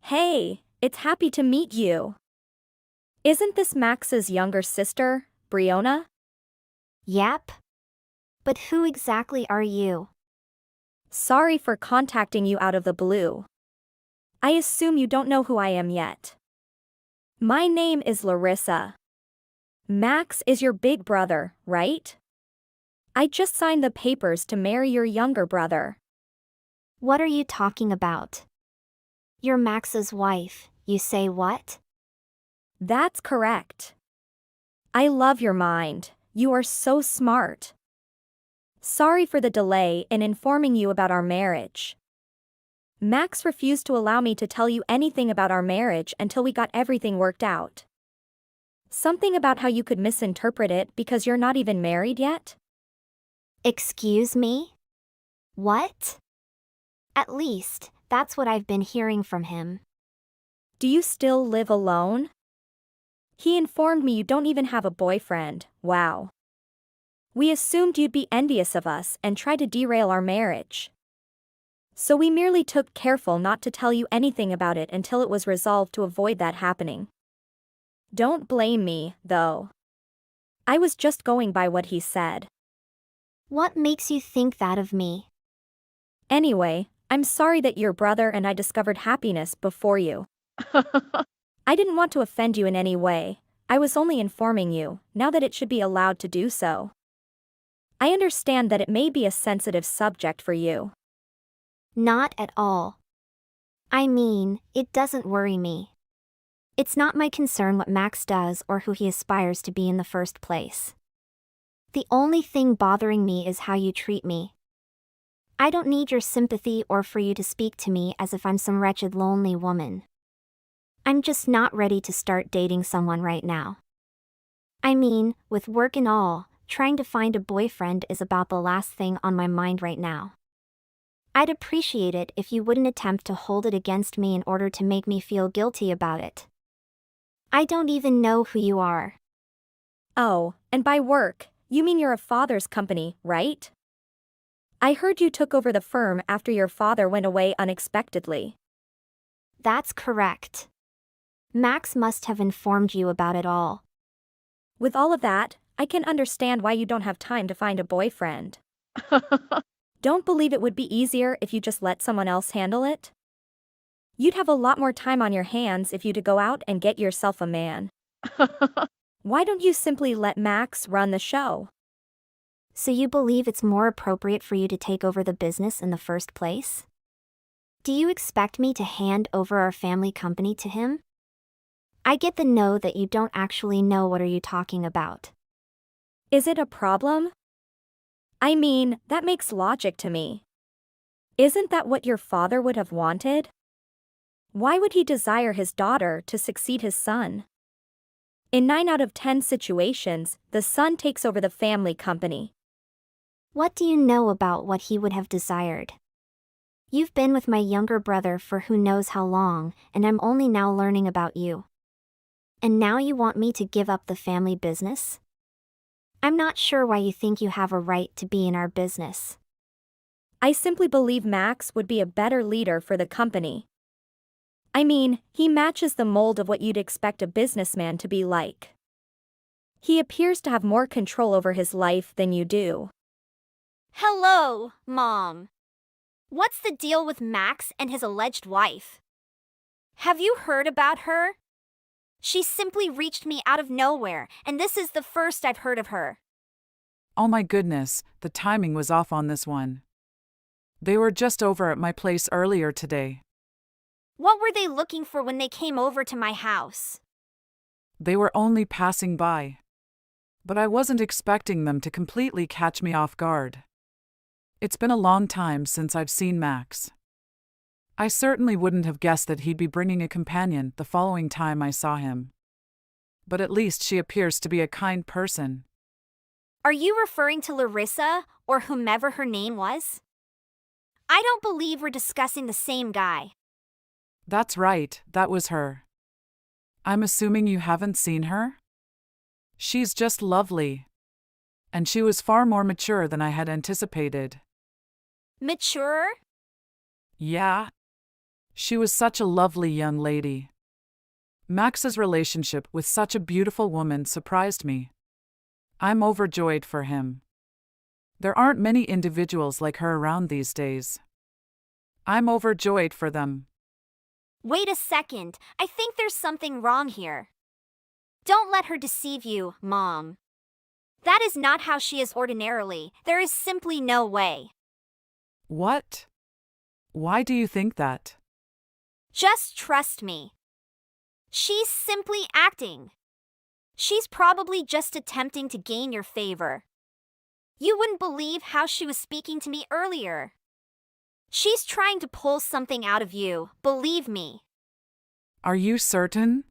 Hey, it's happy to meet you. Isn't this Max's younger sister, Briona? Yep. But who exactly are you? Sorry for contacting you out of the blue. I assume you don't know who I am yet. My name is Larissa. Max is your big brother, right? I just signed the papers to marry your younger brother. What are you talking about? You're Max's wife, you say what? That's correct. I love your mind, you are so smart. Sorry for the delay in informing you about our marriage. Max refused to allow me to tell you anything about our marriage until we got everything worked out. Something about how you could misinterpret it because you're not even married yet? Excuse me? What? At least, that's what I've been hearing from him. Do you still live alone? He informed me you don't even have a boyfriend. Wow. We assumed you'd be envious of us and try to derail our marriage. So we merely took careful not to tell you anything about it until it was resolved to avoid that happening. Don't blame me, though. I was just going by what he said. What makes you think that of me? Anyway, I'm sorry that your brother and I discovered happiness before you. I didn't want to offend you in any way, I was only informing you, now that it should be allowed to do so. I understand that it may be a sensitive subject for you. Not at all. I mean, it doesn't worry me. It's not my concern what Max does or who he aspires to be in the first place. The only thing bothering me is how you treat me. I don't need your sympathy or for you to speak to me as if I'm some wretched lonely woman. I'm just not ready to start dating someone right now. I mean, with work and all, trying to find a boyfriend is about the last thing on my mind right now. I'd appreciate it if you wouldn't attempt to hold it against me in order to make me feel guilty about it. I don't even know who you are. Oh, and by work, you mean you're a father's company, right? I heard you took over the firm after your father went away unexpectedly. That's correct. Max must have informed you about it all. With all of that, I can understand why you don't have time to find a boyfriend. Don't believe it would be easier if you just let someone else handle it? You'd have a lot more time on your hands if you to go out and get yourself a man. Why don't you simply let Max run the show? So you believe it's more appropriate for you to take over the business in the first place? Do you expect me to hand over our family company to him? I get the no that you don't actually know what are you talking about. Is it a problem? I mean, that makes logic to me. Isn't that what your father would have wanted? Why would he desire his daughter to succeed his son? In 9 out of 10 situations, the son takes over the family company. What do you know about what he would have desired? You've been with my younger brother for who knows how long, and I'm only now learning about you. And now you want me to give up the family business? I'm not sure why you think you have a right to be in our business. I simply believe Max would be a better leader for the company. I mean, he matches the mold of what you'd expect a businessman to be like. He appears to have more control over his life than you do. Hello, Mom. What's the deal with Max and his alleged wife? Have you heard about her? She simply reached me out of nowhere, and this is the first I've heard of her. Oh my goodness, the timing was off on this one. They were just over at my place earlier today. What were they looking for when they came over to my house? They were only passing by. But I wasn't expecting them to completely catch me off guard. It's been a long time since I've seen Max. I certainly wouldn't have guessed that he'd be bringing a companion the following time I saw him. But at least she appears to be a kind person. Are you referring to Larissa, or whomever her name was? I don't believe we're discussing the same guy. That's right, that was her. I'm assuming you haven't seen her? She's just lovely. And she was far more mature than I had anticipated. Mature? Yeah. She was such a lovely young lady. Max's relationship with such a beautiful woman surprised me. I'm overjoyed for him. There aren't many individuals like her around these days. I'm overjoyed for them. Wait a second, I think there's something wrong here. Don't let her deceive you, Mom. That is not how she is ordinarily. There is simply no way. What? Why do you think that? Just trust me. She's simply acting. She's probably just attempting to gain your favor. You wouldn't believe how she was speaking to me earlier. She's trying to pull something out of you, believe me. Are you certain?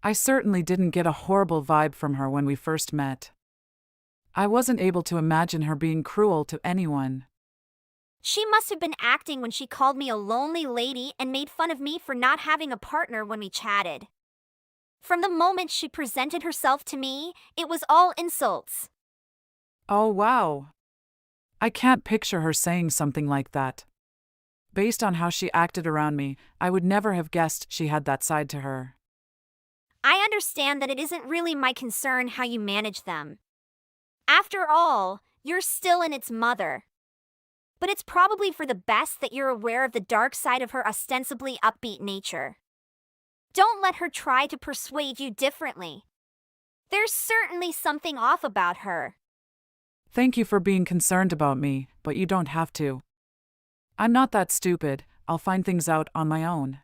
I certainly didn't get a horrible vibe from her when we first met. I wasn't able to imagine her being cruel to anyone. She must have been acting when she called me a lonely lady and made fun of me for not having a partner when we chatted. From the moment she presented herself to me, it was all insults. Oh wow. I can't picture her saying something like that. Based on how she acted around me, I would never have guessed she had that side to her. I understand that it isn't really my concern how you manage them. After all, you're still in its mother. But it's probably for the best that you're aware of the dark side of her ostensibly upbeat nature. Don't let her try to persuade you differently. There's certainly something off about her. Thank you for being concerned about me, but you don't have to. I'm not that stupid. I'll find things out on my own.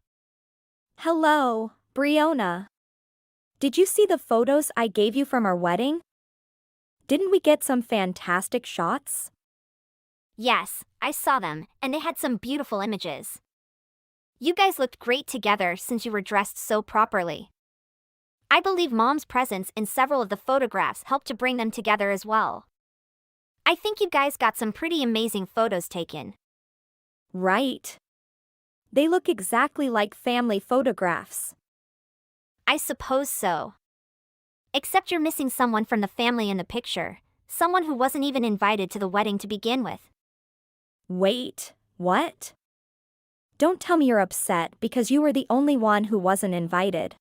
Hello, Brionna. Did you see the photos I gave you from our wedding? Didn't we get some fantastic shots? Yes, I saw them, and they had some beautiful images. You guys looked great together since you were dressed so properly. I believe Mom's presence in several of the photographs helped to bring them together as well. I think you guys got some pretty amazing photos taken. Right. They look exactly like family photographs. I suppose so. Except you're missing someone from the family in the picture, someone who wasn't even invited to the wedding to begin with. Wait, what? Don't tell me you're upset because you were the only one who wasn't invited.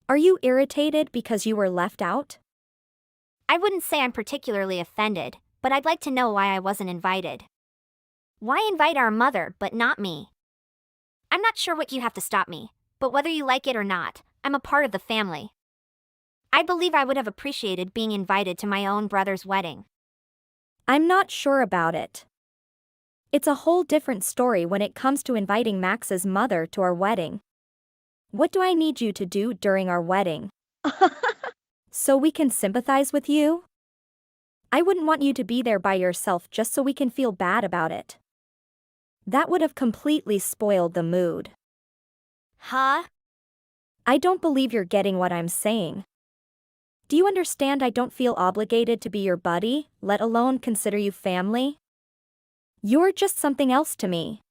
Are you irritated because you were left out? I wouldn't say I'm particularly offended, but I'd like to know why I wasn't invited. Why invite our mother but not me? I'm not sure what you have to stop me, but whether you like it or not, I'm a part of the family. I believe I would have appreciated being invited to my own brother's wedding. I'm not sure about it. It's a whole different story when it comes to inviting Max's mother to our wedding. What do I need you to do during our wedding? So we can sympathize with you? I wouldn't want you to be there by yourself just so we can feel bad about it. That would have completely spoiled the mood. Huh? I don't believe you're getting what I'm saying. Do you understand I don't feel obligated to be your buddy, let alone consider you family? You're just something else to me.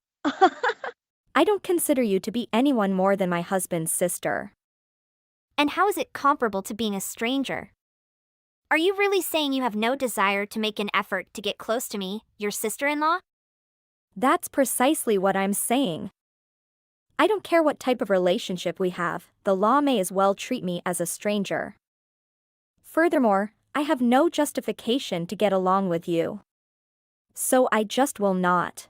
I don't consider you to be anyone more than my husband's sister. And how is it comparable to being a stranger? Are you really saying you have no desire to make an effort to get close to me, your sister-in-law? That's precisely what I'm saying. I don't care what type of relationship we have, the law may as well treat me as a stranger. Furthermore, I have no justification to get along with you. So I just will not.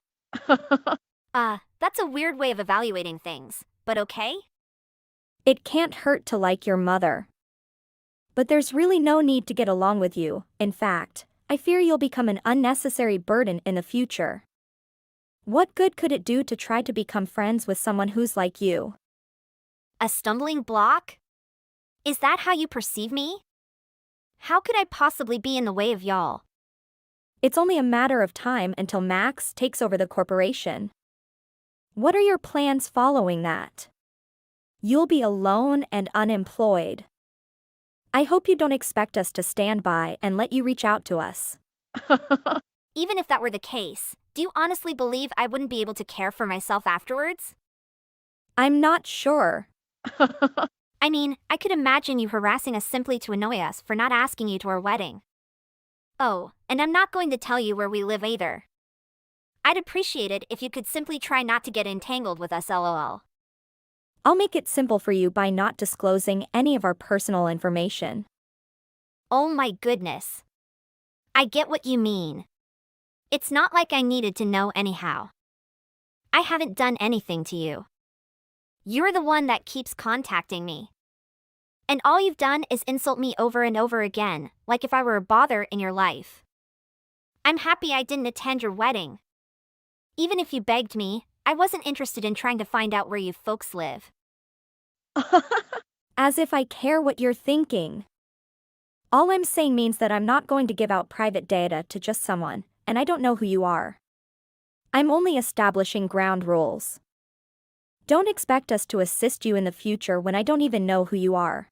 That's a weird way of evaluating things, but okay? It can't hurt to like your mother. But there's really no need to get along with you. In fact, I fear you'll become an unnecessary burden in the future. What good could it do to try to become friends with someone who's like you? A stumbling block? Is that how you perceive me? How could I possibly be in the way of y'all? It's only a matter of time until Max takes over the corporation. What are your plans following that? You'll be alone and unemployed. I hope you don't expect us to stand by and let you reach out to us. Even if that were the case, do you honestly believe I wouldn't be able to care for myself afterwards? I'm not sure. I mean, I could imagine you harassing us simply to annoy us for not asking you to our wedding. Oh, and I'm not going to tell you where we live either. I'd appreciate it if you could simply try not to get entangled with us, lol. I'll make it simple for you by not disclosing any of our personal information. Oh my goodness. I get what you mean. It's not like I needed to know anyhow. I haven't done anything to you. You're the one that keeps contacting me. And all you've done is insult me over and over again, like if I were a bother in your life. I'm happy I didn't attend your wedding. Even if you begged me, I wasn't interested in trying to find out where you folks live. As if I care what you're thinking. All I'm saying means that I'm not going to give out private data to just someone, and I don't know who you are. I'm only establishing ground rules. Don't expect us to assist you in the future when I don't even know who you are.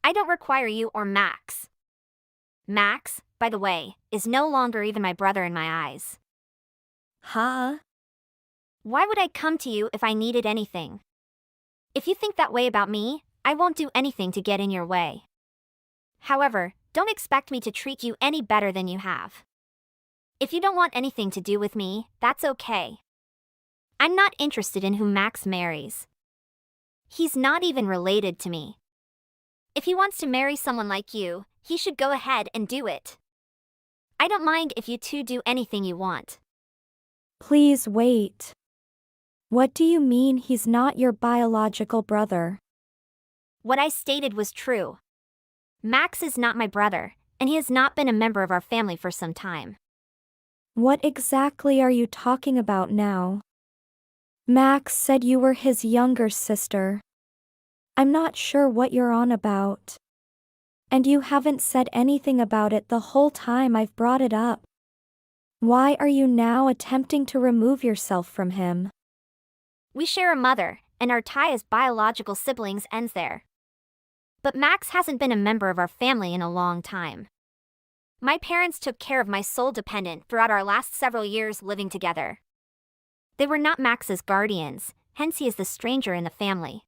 I don't require you or Max. Max, by the way, is no longer even my brother in my eyes. Huh? Why would I come to you if I needed anything? If you think that way about me, I won't do anything to get in your way. However, don't expect me to treat you any better than you have. If you don't want anything to do with me, that's okay. I'm not interested in who Max marries. He's not even related to me. If he wants to marry someone like you, he should go ahead and do it. I don't mind if you two do anything you want. Please wait. What do you mean he's not your biological brother? What I stated was true. Max is not my brother, and he has not been a member of our family for some time. What exactly are you talking about now? Max said you were his younger sister. I'm not sure what you're on about. And you haven't said anything about it the whole time I've brought it up. Why are you now attempting to remove yourself from him? We share a mother, and our tie as biological siblings ends there. But Max hasn't been a member of our family in a long time. My parents took care of my sole dependent throughout our last several years living together. They were not Max's guardians, hence he is the stranger in the family.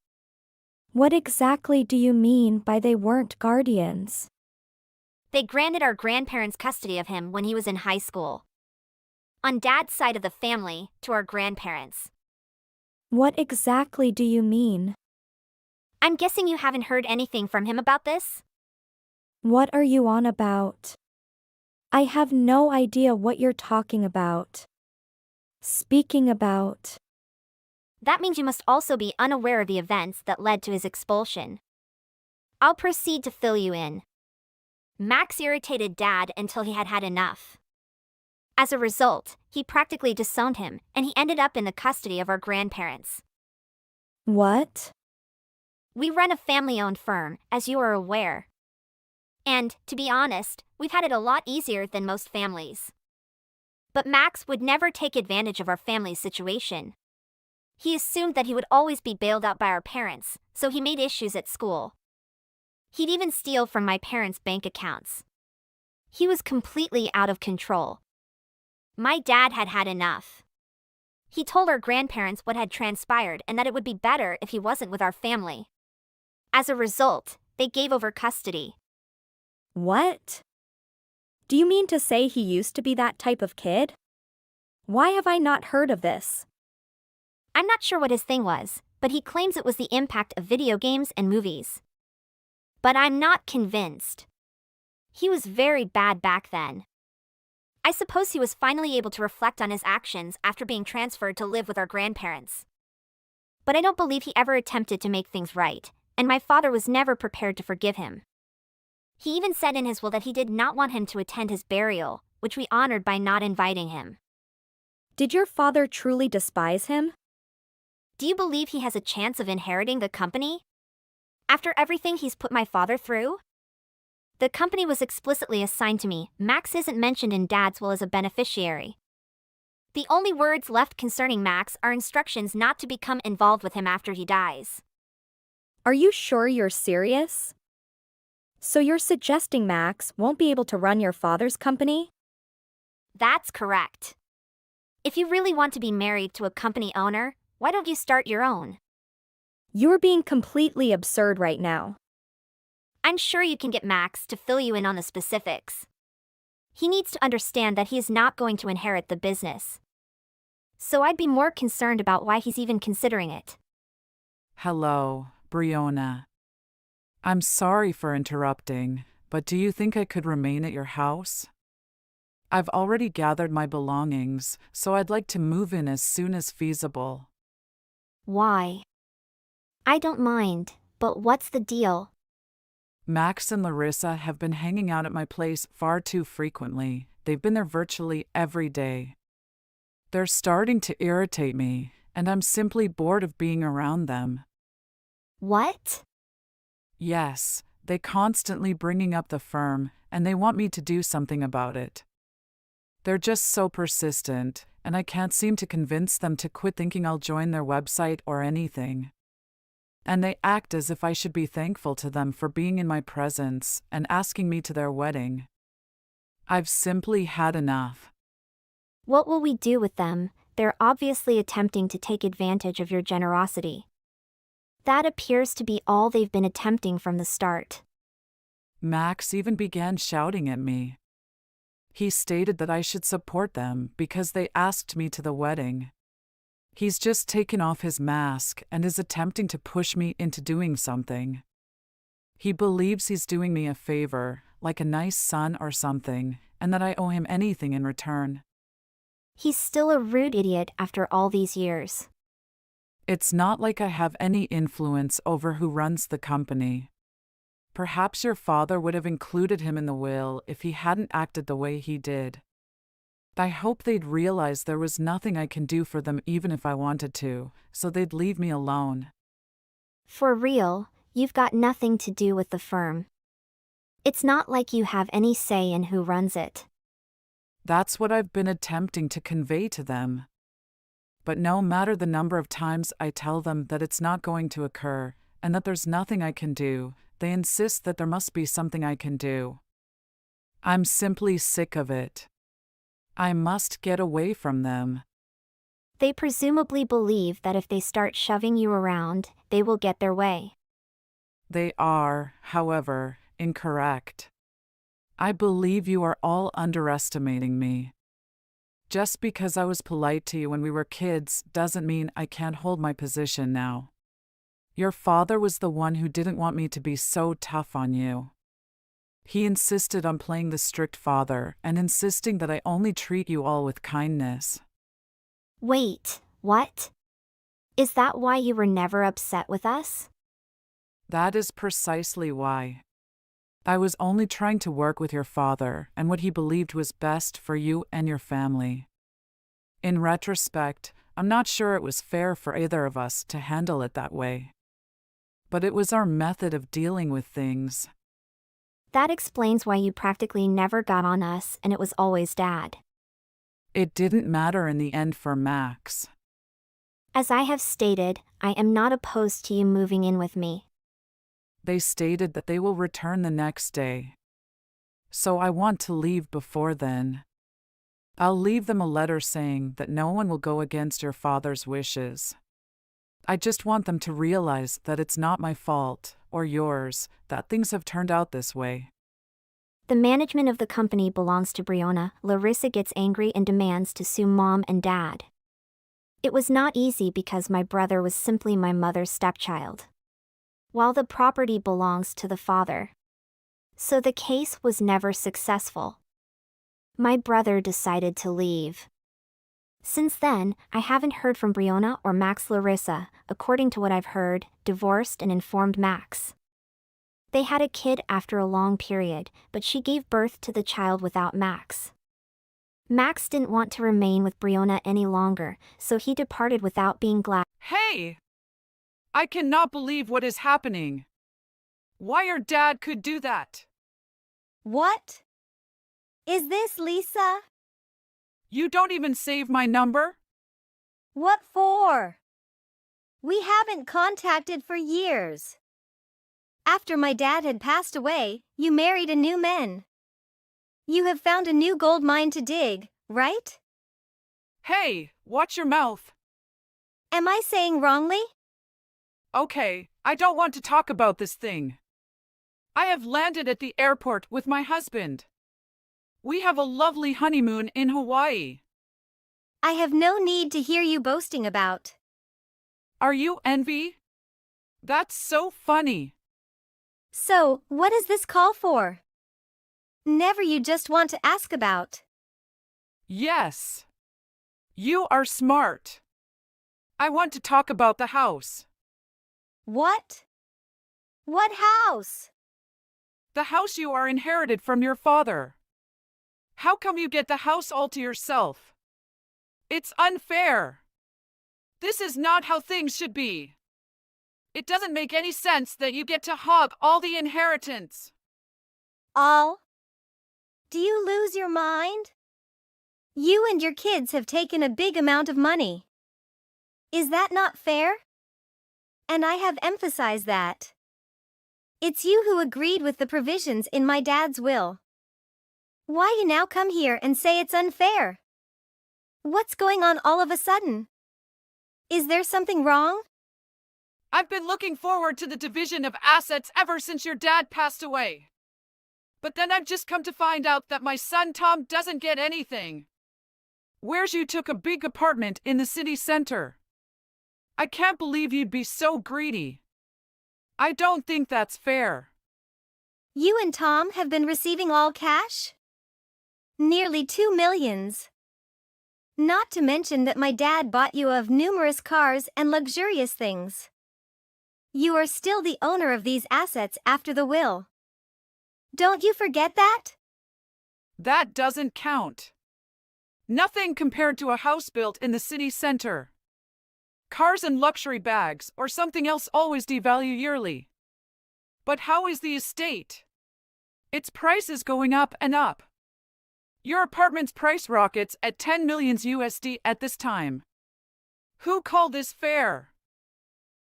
What exactly do you mean by they weren't guardians? They granted our grandparents custody of him when he was in high school. On Dad's side of the family, to our grandparents. What exactly do you mean? I'm guessing you haven't heard anything from him about this? What are you on about? I have no idea what you're talking about. Speaking about. That means you must also be unaware of the events that led to his expulsion. I'll proceed to fill you in. Max irritated Dad until he had had enough. As a result, he practically disowned him, and he ended up in the custody of our grandparents. What? We run a family-owned firm, as you are aware. And, to be honest, we've had it a lot easier than most families. But Max would never take advantage of our family's situation. He assumed that he would always be bailed out by our parents, so he made issues at school. He'd even steal from my parents' bank accounts. He was completely out of control. My dad had had enough. He told our grandparents what had transpired and that it would be better if he wasn't with our family. As a result, they gave over custody. What? Do you mean to say he used to be that type of kid? Why have I not heard of this? I'm not sure what his thing was, but he claims it was the impact of video games and movies. But I'm not convinced. He was very bad back then. I suppose he was finally able to reflect on his actions after being transferred to live with our grandparents. But I don't believe he ever attempted to make things right, and my father was never prepared to forgive him. He even said in his will that he did not want him to attend his burial, which we honored by not inviting him. Did your father truly despise him? Do you believe he has a chance of inheriting the company? After everything he's put my father through? The company was explicitly assigned to me. Max isn't mentioned in Dad's will as a beneficiary. The only words left concerning Max are instructions not to become involved with him after he dies. Are you sure you're serious? So you're suggesting Max won't be able to run your father's company? That's correct. If you really want to be married to a company owner, why don't you start your own? You're being completely absurd right now. I'm sure you can get Max to fill you in on the specifics. He needs to understand that he is not going to inherit the business. so I'd be more concerned about why he's even considering it. Hello, Brianna. I'm sorry for interrupting, but do you think I could remain at your house? I've already gathered my belongings, so I'd like to move in as soon as feasible. Why? I don't mind, but what's the deal? Max and Larissa have been hanging out at my place far too frequently. They've been there virtually every day. They're starting to irritate me, and I'm simply bored of being around them. What? Yes, they constantly bringing up the firm, and they want me to do something about it. They're just so persistent, and I can't seem to convince them to quit thinking I'll join their website or anything. And they act as if I should be thankful to them for being in my presence and asking me to their wedding. I've simply had enough. What will we do with them? They're obviously attempting to take advantage of your generosity. That appears to be all they've been attempting from the start. Max even began shouting at me. He stated that I should support them because they asked me to the wedding. He's just taken off his mask and is attempting to push me into doing something. He believes he's doing me a favor, like a nice son or something, and that I owe him anything in return. He's still a rude idiot after all these years. It's not like I have any influence over who runs the company. Perhaps your father would have included him in the will if he hadn't acted the way he did. I hope they'd realize there was nothing I can do for them even if I wanted to, so they'd leave me alone. For real, you've got nothing to do with the firm. It's not like you have any say in who runs it. That's what I've been attempting to convey to them. But no matter the number of times I tell them that it's not going to occur, and that there's nothing I can do, they insist that there must be something I can do. I'm simply sick of it. I must get away from them. They presumably believe that if they start shoving you around, they will get their way. They are, however, incorrect. I believe you are all underestimating me. Just because I was polite to you when we were kids doesn't mean I can't hold my position now. Your father was the one who didn't want me to be so tough on you. He insisted on playing the strict father and insisting that I only treat you all with kindness. Wait, what? Is that why you were never upset with us? That is precisely why. I was only trying to work with your father and what he believed was best for you and your family. In retrospect, I'm not sure it was fair for either of us to handle it that way. But it was our method of dealing with things. That explains why you practically never got on us and it was always Dad. It didn't matter in the end for Max. As I have stated, I am not opposed to you moving in with me. They stated that they will return the next day. So I want to leave before then. I'll leave them a letter saying that no one will go against your father's wishes. I just want them to realize that it's not my fault, or yours, that things have turned out this way. The management of the company belongs to Brianna. Larissa gets angry and demands to sue Mom and Dad. It was not easy because my brother was simply my mother's stepchild, while the property belongs to the father. So the case was never successful. My brother decided to leave. Since then, I haven't heard from Brianna or Max. Larissa, according to what I've heard, divorced and informed Max. They had a kid after a long period, but she gave birth to the child without Max. Max didn't want to remain with Brianna any longer, so he departed without being glad. Hey! I cannot believe what is happening. Why your dad could do that? What? Is this Lisa? You don't even save my number? What for? We haven't contacted for years. After my dad had passed away, you married a new man. You have found a new gold mine to dig, right? Hey, watch your mouth. Am I saying wrongly? Okay, I don't want to talk about this thing. I have landed at the airport with my husband. We have a lovely honeymoon in Hawaii. I have no need to hear you boasting about. Are you envy? That's so funny. So, what is this call for? Never you just want to ask about. Yes. You are smart. I want to talk about the house. What? What house? The house you are inherited from your father. How come you get the house all to yourself? It's unfair. This is not how things should be. It doesn't make any sense that you get to hog all the inheritance. All? Do you lose your mind? You and your kids have taken a big amount of money. Is that not fair? And I have emphasized that. It's you who agreed with the provisions in my dad's will. Why you now come here and say it's unfair? What's going on all of a sudden? Is there something wrong? I've been looking forward to the division of assets ever since your dad passed away. But then I've just come to find out that my son Tom doesn't get anything. Where's you took a big apartment in the city center? I can't believe you'd be so greedy. I don't think that's fair. You and Tom have been receiving all cash? Nearly 2 millions. Not to mention that my dad bought you of numerous cars and luxurious things. You are still the owner of these assets after the will. Don't you forget that? That doesn't count. Nothing compared to a house built in the city center. Cars and luxury bags or something else always devalue yearly. But how is the estate? Its price is going up and up. Your apartment's price rockets at 10 million USD at this time. Who called this fair?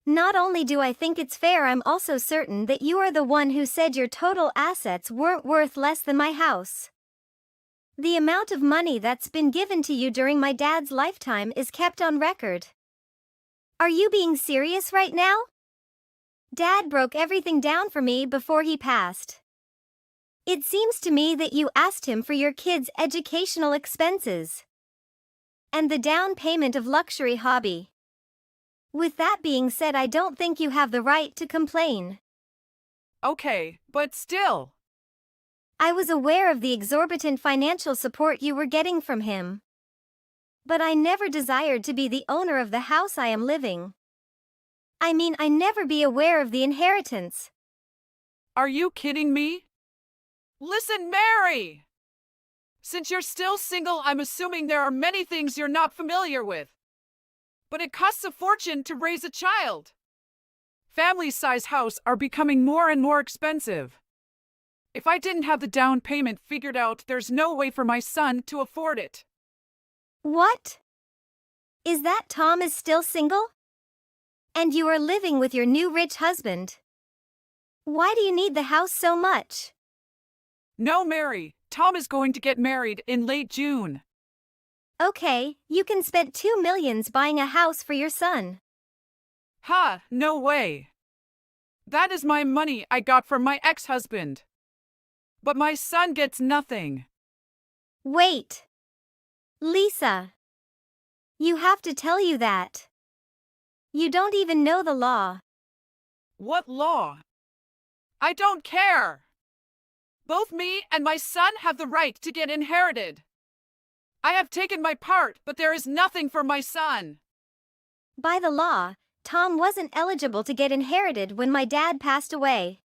Not only do I think it's fair, I'm also certain that you are the one who said your total assets weren't worth less than my house. The amount of money that's been given to you during my dad's lifetime is kept on record. Are you being serious right now? Dad broke everything down for me before he passed. It seems to me that you asked him for your kids' educational expenses and the down payment of luxury hobby. With that being said, I don't think you have the right to complain. Okay, but still. I was aware of the exorbitant financial support you were getting from him. But I never desired to be the owner of the house I am living. I mean, I never be aware of the inheritance. Are you kidding me? Listen, Mary! Since you're still single, I'm assuming there are many things you're not familiar with. But it costs a fortune to raise a child. Family-size houses are becoming more and more expensive. If I didn't have the down payment figured out, there's no way for my son to afford it. What? Is that Tom is still single? And you are living with your new rich husband? Why do you need the house so much? No, Mary. Tom is going to get married in late June. Okay, you can spend 2 million buying a house for your son. Ha, no way. That is my money I got from my ex-husband. But my son gets nothing. Wait. Lisa. You have to tell you that. You don't even know the law. What law? I don't care. Both me and my son have the right to get inherited. I have taken my part, but there is nothing for my son. By the law, Tom wasn't eligible to get inherited when my dad passed away.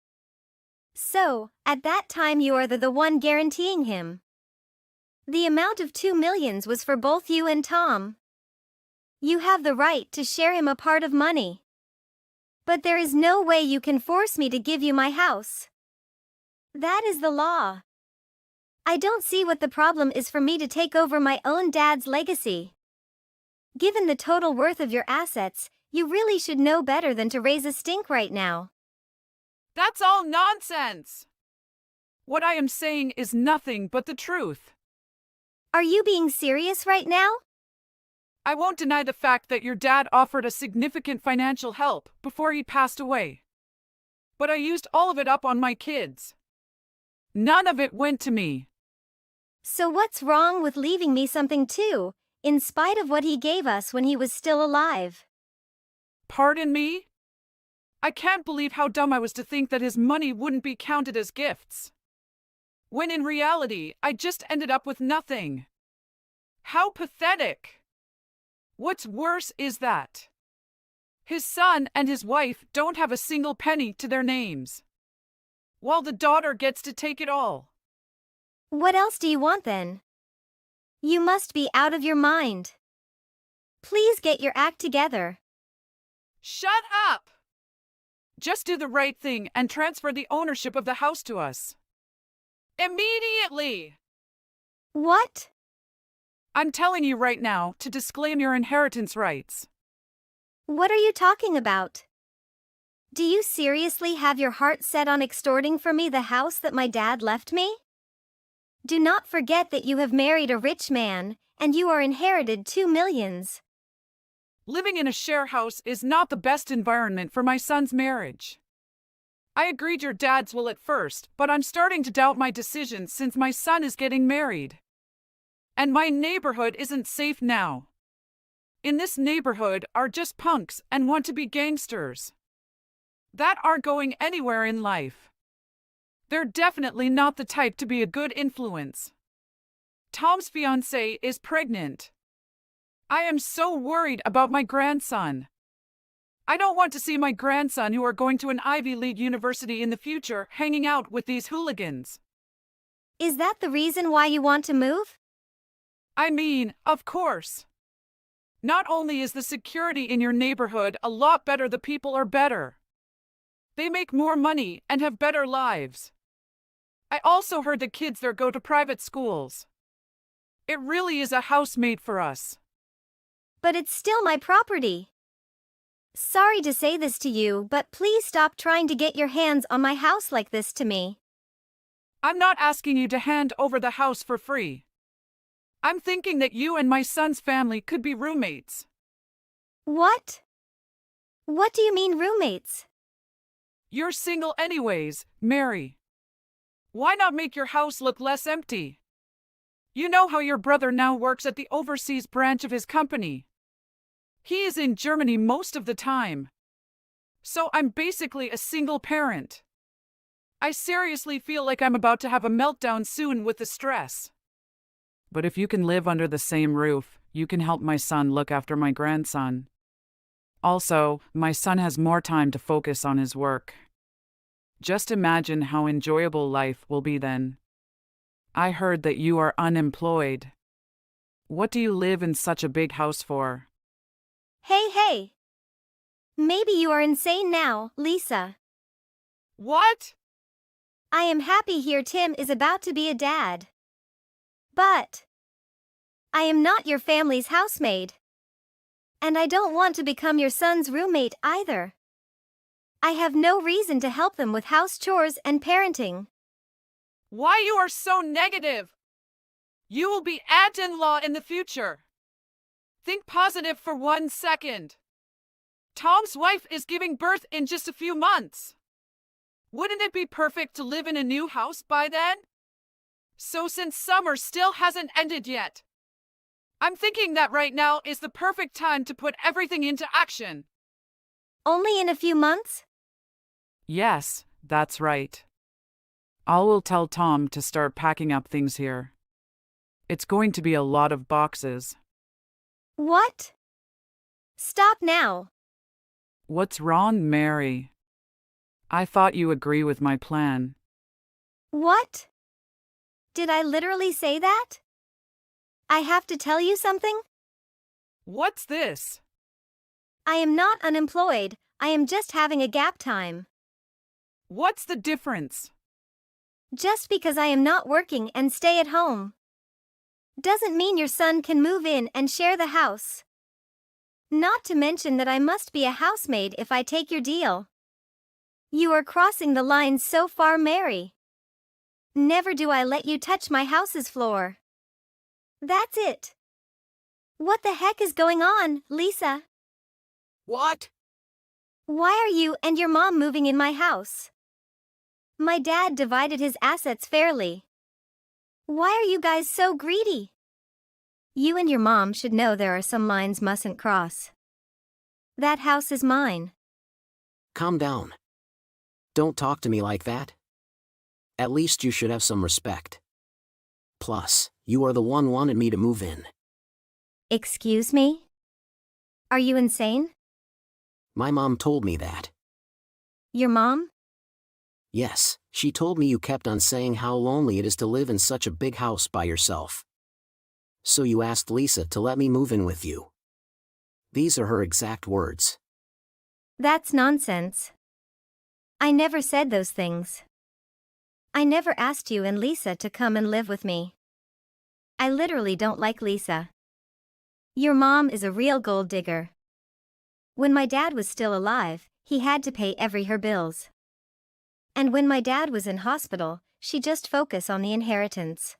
So, at that time you are the one guaranteeing him. The amount of 2 million was for both you and Tom. You have the right to share him a part of money. But there is no way you can force me to give you my house. That is the law. I don't see what the problem is for me to take over my own dad's legacy. Given the total worth of your assets, you really should know better than to raise a stink right now. That's all nonsense. What I am saying is nothing but the truth. Are you being serious right now? I won't deny the fact that your dad offered a significant financial help before he passed away. But I used all of it up on my kids. None of it went to me. So what's wrong with leaving me something too, in spite of what he gave us when he was still alive. Pardon me? I can't believe how dumb I was to think that his money wouldn't be counted as gifts. When in reality, I just ended up with nothing. How pathetic! What's worse is that his son and his wife don't have a single penny to their names, while the daughter gets to take it all. What else do you want then? You must be out of your mind. Please get your act together. Shut up! Just do the right thing and transfer the ownership of the house to us. Immediately! What? I'm telling you right now to disclaim your inheritance rights. What are you talking about? Do you seriously have your heart set on extorting from me the house that my dad left me? Do not forget that you have married a rich man, and you are inherited 2 millions. Living in a share house is not the best environment for my son's marriage. I agreed your dad's will at first, but I'm starting to doubt my decision since my son is getting married. And my neighborhood isn't safe now. In this neighborhood are just punks and want to be gangsters that aren't going anywhere in life. They're definitely not the type to be a good influence. Tom's fiancée is pregnant. I am so worried about my grandson. I don't want to see my grandson, who are going to an Ivy League university in the future, hanging out with these hooligans. Is that the reason why you want to move? I mean, of course. Not only is the security in your neighborhood a lot better, the people are better. They make more money and have better lives. I also heard the kids there go to private schools. It really is a house made for us. But it's still my property. Sorry to say this to you, but please stop trying to get your hands on my house like this to me. I'm not asking you to hand over the house for free. I'm thinking that you and my son's family could be roommates. What? What do you mean roommates? You're single anyways, Mary. Why not make your house look less empty? You know how your brother now works at the overseas branch of his company. He is in Germany most of the time. So I'm basically a single parent. I seriously feel like I'm about to have a meltdown soon with the stress. But if you can live under the same roof, you can help my son look after my grandson. Also, my son has more time to focus on his work. Just imagine how enjoyable life will be then. I heard that you are unemployed. What do you live in such a big house for? Hey! Maybe you are insane now, Lisa. What? I am happy here Tim is about to be a dad. But I am not your family's housemaid. And I don't want to become your son's roommate either. I have no reason to help them with house chores and parenting. Why you are so negative? You will be aunt-in-law in the future. Think positive for 1 second. Tom's wife is giving birth in just a few months. Wouldn't it be perfect to live in a new house by then? So since summer still hasn't ended yet, I'm thinking that right now is the perfect time to put everything into action. Only in a few months? Yes, that's right. I will tell Tom to start packing up things here. It's going to be a lot of boxes. What? Stop now. What's wrong, Mary? I thought you agree with my plan. What? Did I literally say that? I have to tell you something? What's this? I am not unemployed, I am just having a gap time. What's the difference? Just because I am not working and stay at home doesn't mean your son can move in and share the house. Not to mention that I must be a housemaid if I take your deal. You are crossing the line so far, Mary. Never do I let you touch my house's floor. That's it. What the heck is going on, Lisa? What? Why are you and your mom moving in my house? My dad divided his assets fairly. Why are you guys so greedy? You and your mom should know there are some lines mustn't cross. That house is mine. Calm down. Don't talk to me like that. At least you should have some respect. Plus, you are the one wanted me to move in. Excuse me? Are you insane? My mom told me that. Your mom? Yes, she told me you kept on saying how lonely it is to live in such a big house by yourself. So you asked Lisa to let me move in with you. These are her exact words. That's nonsense. I never said those things. I never asked you and Lisa to come and live with me. I literally don't like Lisa. Your mom is a real gold digger. When my dad was still alive, he had to pay her bills. And when my dad was in hospital, she just focused on the inheritance.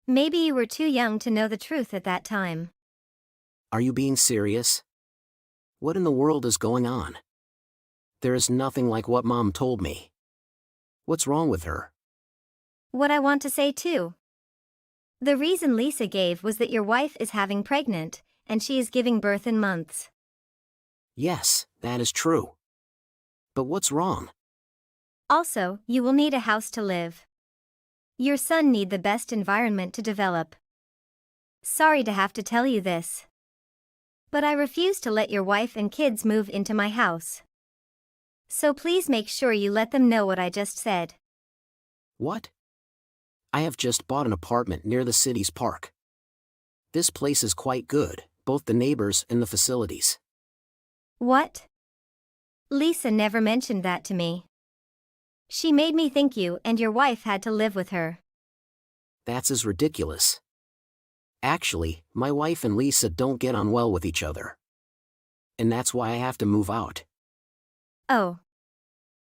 Maybe you were too young to know the truth at that time. Are you being serious? What in the world is going on? There is nothing like what Mom told me. What's wrong with her? What I want to say too. The reason Lisa gave was that your wife is having pregnant, and she is giving birth in months. Yes, that is true. But what's wrong? Also, you will need a house to live. Your son need the best environment to develop. Sorry to have to tell you this. But I refuse to let your wife and kids move into my house. So please make sure you let them know what I just said. What? I have just bought an apartment near the city's park. This place is quite good, both the neighbors and the facilities. What? Lisa never mentioned that to me. She made me think you and your wife had to live with her. That's as ridiculous. Actually, my wife and Lisa don't get on well with each other. And that's why I have to move out. Oh.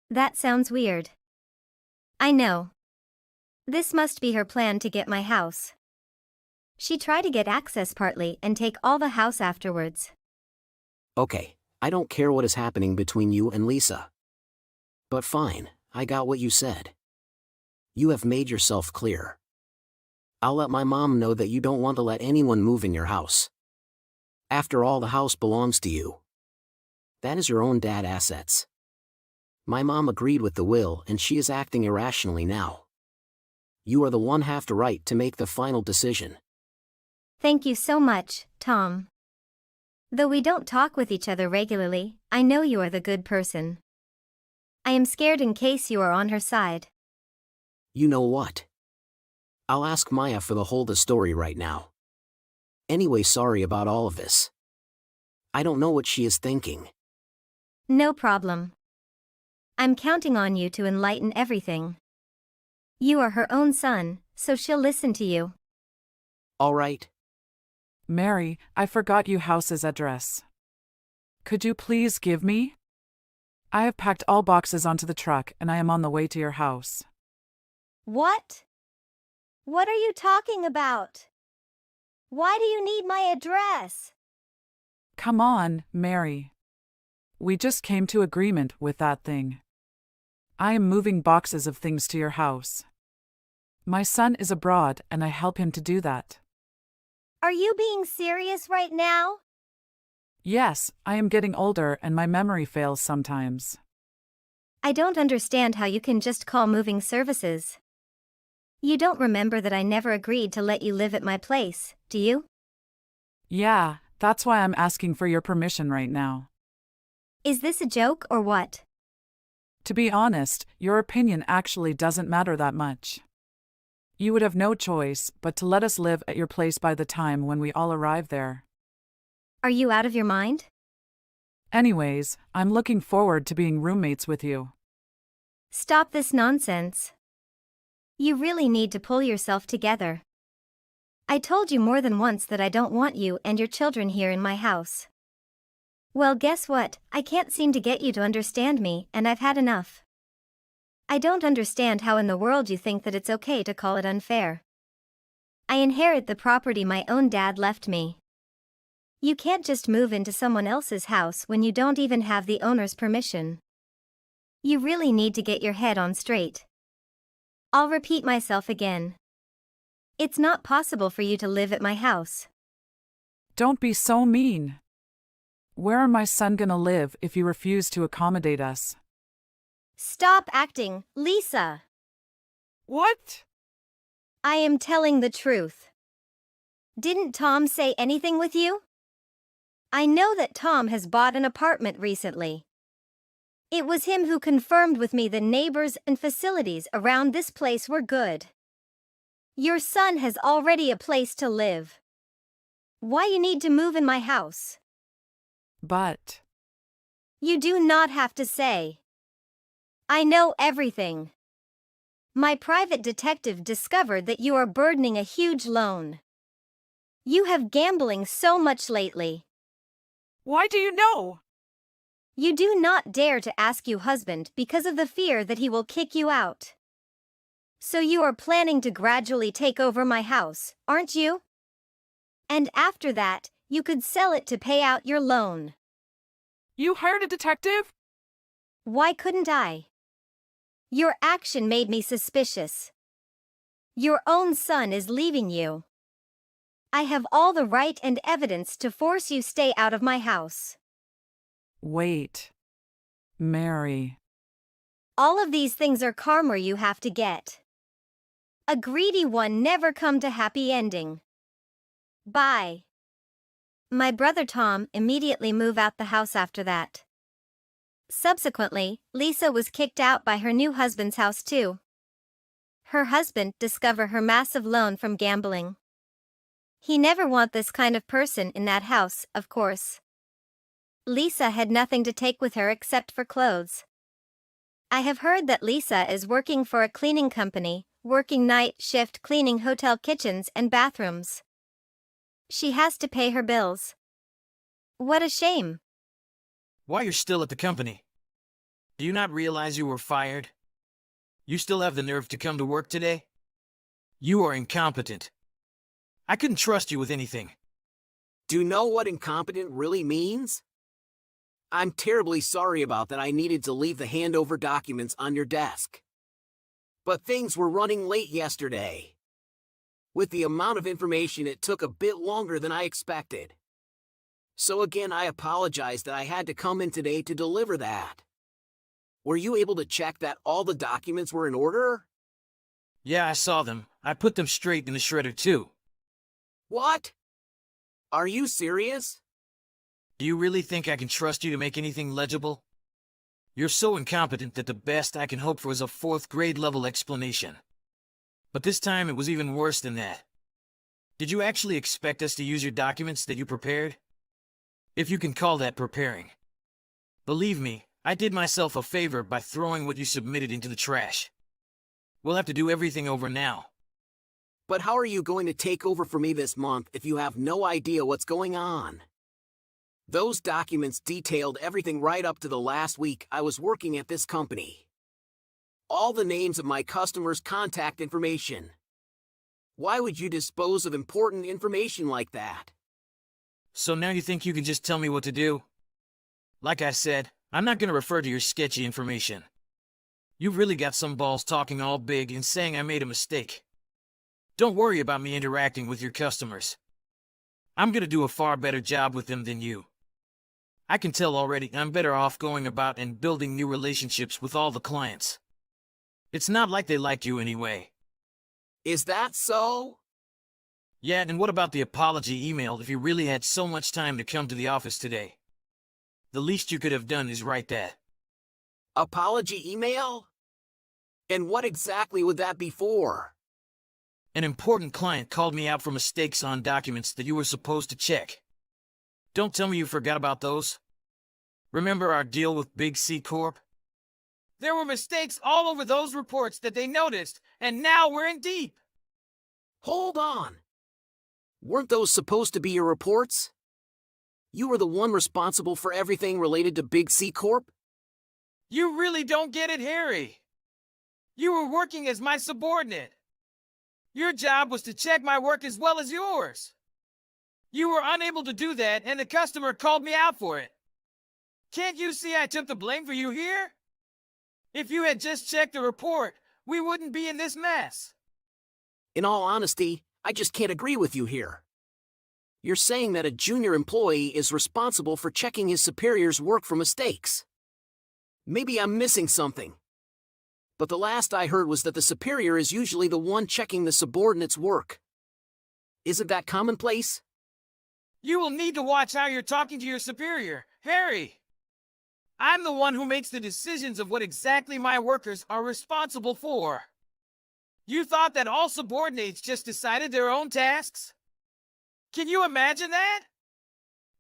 That sounds weird. I know. This must be her plan to get my house. She tried to get access partly and take all the house afterwards. Okay, I don't care what is happening between you and Lisa. But fine, I got what you said. You have made yourself clear. I'll let my mom know that you don't want to let anyone move in your house. After all, the house belongs to you. That is your own dad assets. My mom agreed with the will and she is acting irrationally now. You are the one have the right to make the final decision. Thank you so much, Tom. Though we don't talk with each other regularly, I know you are the good person. I am scared in case you are on her side. You know what? I'll ask Maya for the whole story right now. Anyway, sorry about all of this. I don't know what she is thinking. No problem. I'm counting on you to enlighten everything. You are her own son, so she'll listen to you. All right. Mary, I forgot you house's address. Could you please give me? I have packed all boxes onto the truck and I am on the way to your house. What? What are you talking about? Why do you need my address? Come on, Mary. We just came to agreement with that thing. I am moving boxes of things to your house. My son is abroad and I help him to do that. Are you being serious right now? Yes, I am getting older and my memory fails sometimes. I don't understand how you can just call moving services. You don't remember that I never agreed to let you live at my place, do you? Yeah, that's why I'm asking for your permission right now. Is this a joke or what? To be honest, your opinion actually doesn't matter that much. You would have no choice but to let us live at your place by the time when we all arrive there. Are you out of your mind? Anyways, I'm looking forward to being roommates with you. Stop this nonsense. You really need to pull yourself together. I told you more than once that I don't want you and your children here in my house. Well, guess what? I can't seem to get you to understand me, and I've had enough. I don't understand how in the world you think that it's okay to call it unfair. I inherit the property my own dad left me. You can't just move into someone else's house when you don't even have the owner's permission. You really need to get your head on straight. I'll repeat myself again. It's not possible for you to live at my house. Don't be so mean. Where are my son gonna live if you refuse to accommodate us? Stop acting, Lisa. What? I am telling the truth. Didn't Tom say anything with you? I know that Tom has bought an apartment recently. It was him who confirmed with me the neighbors and facilities around this place were good. Your son has already a place to live. Why you need to move in my house? But. You do not have to say. I know everything. My private detective discovered that you are burdening a huge loan. You have gambling so much lately. Why do you know? You do not dare to ask your husband because of the fear that he will kick you out. So you are planning to gradually take over my house, aren't you? And after that, you could sell it to pay out your loan. You hired a detective? Why couldn't I? Your action made me suspicious. Your own son is leaving you. I have all the right and evidence to force you stay out of my house. Wait. Mary. All of these things are karma you have to get. A greedy one never come to happy ending. Bye. My brother Tom immediately moved out the house after that. Subsequently, Lisa was kicked out by her new husband's house too. Her husband discovered her massive loan from gambling. He never want this kind of person in that house, of course. Lisa had nothing to take with her except for clothes. I have heard that Lisa is working for a cleaning company, working night shift cleaning hotel kitchens and bathrooms. She has to pay her bills. What a shame. Why you're still at the company? Do you not realize you were fired? You still have the nerve to come to work today? You are incompetent. I couldn't trust you with anything. Do you know what incompetent really means? I'm terribly sorry about that. I needed to leave the handover documents on your desk. But things were running late yesterday. With the amount of information, it took a bit longer than I expected. So again, I apologize that I had to come in today to deliver that. Were you able to check that all the documents were in order? Yeah, I saw them. I put them straight in the shredder too. What? Are you serious? Do you really think I can trust you to make anything legible? You're so incompetent that the best I can hope for is a 4th grade level explanation. But this time it was even worse than that. Did you actually expect us to use your documents that you prepared? If you can call that preparing. Believe me, I did myself a favor by throwing what you submitted into the trash. We'll have to do everything over now. But how are you going to take over for me this month if you have no idea what's going on? Those documents detailed everything right up to the last week I was working at this company. All the names of my customers' contact information. Why would you dispose of important information like that? So now you think you can just tell me what to do? Like I said, I'm not going to refer to your sketchy information. You've really got some balls talking all big and saying I made a mistake. Don't worry about me interacting with your customers. I'm going to do a far better job with them than you. I can tell already I'm better off going about and building new relationships with all the clients. It's not like they like you anyway. Is that so? Yeah, and what about the apology email if you really had so much time to come to the office today? The least you could have done is write that. Apology email? And what exactly would that be for? An important client called me out for mistakes on documents that you were supposed to check. Don't tell me you forgot about those. Remember our deal with Big C Corp? There were mistakes all over those reports that they noticed, and now we're in deep. Hold on. Weren't those supposed to be your reports? You were the one responsible for everything related to Big C Corp? You really don't get it, Harry. You were working as my subordinate. Your job was to check my work as well as yours. You were unable to do that, and the customer called me out for it. Can't you see I took the blame for you here? If you had just checked the report, we wouldn't be in this mess. In all honesty, I just can't agree with you here. You're saying that a junior employee is responsible for checking his superior's work for mistakes. Maybe I'm missing something. But the last I heard was that the superior is usually the one checking the subordinate's work. Isn't that commonplace? You will need to watch how you're talking to your superior, Harry. I'm the one who makes the decisions of what exactly my workers are responsible for. You thought that all subordinates just decided their own tasks? Can you imagine that?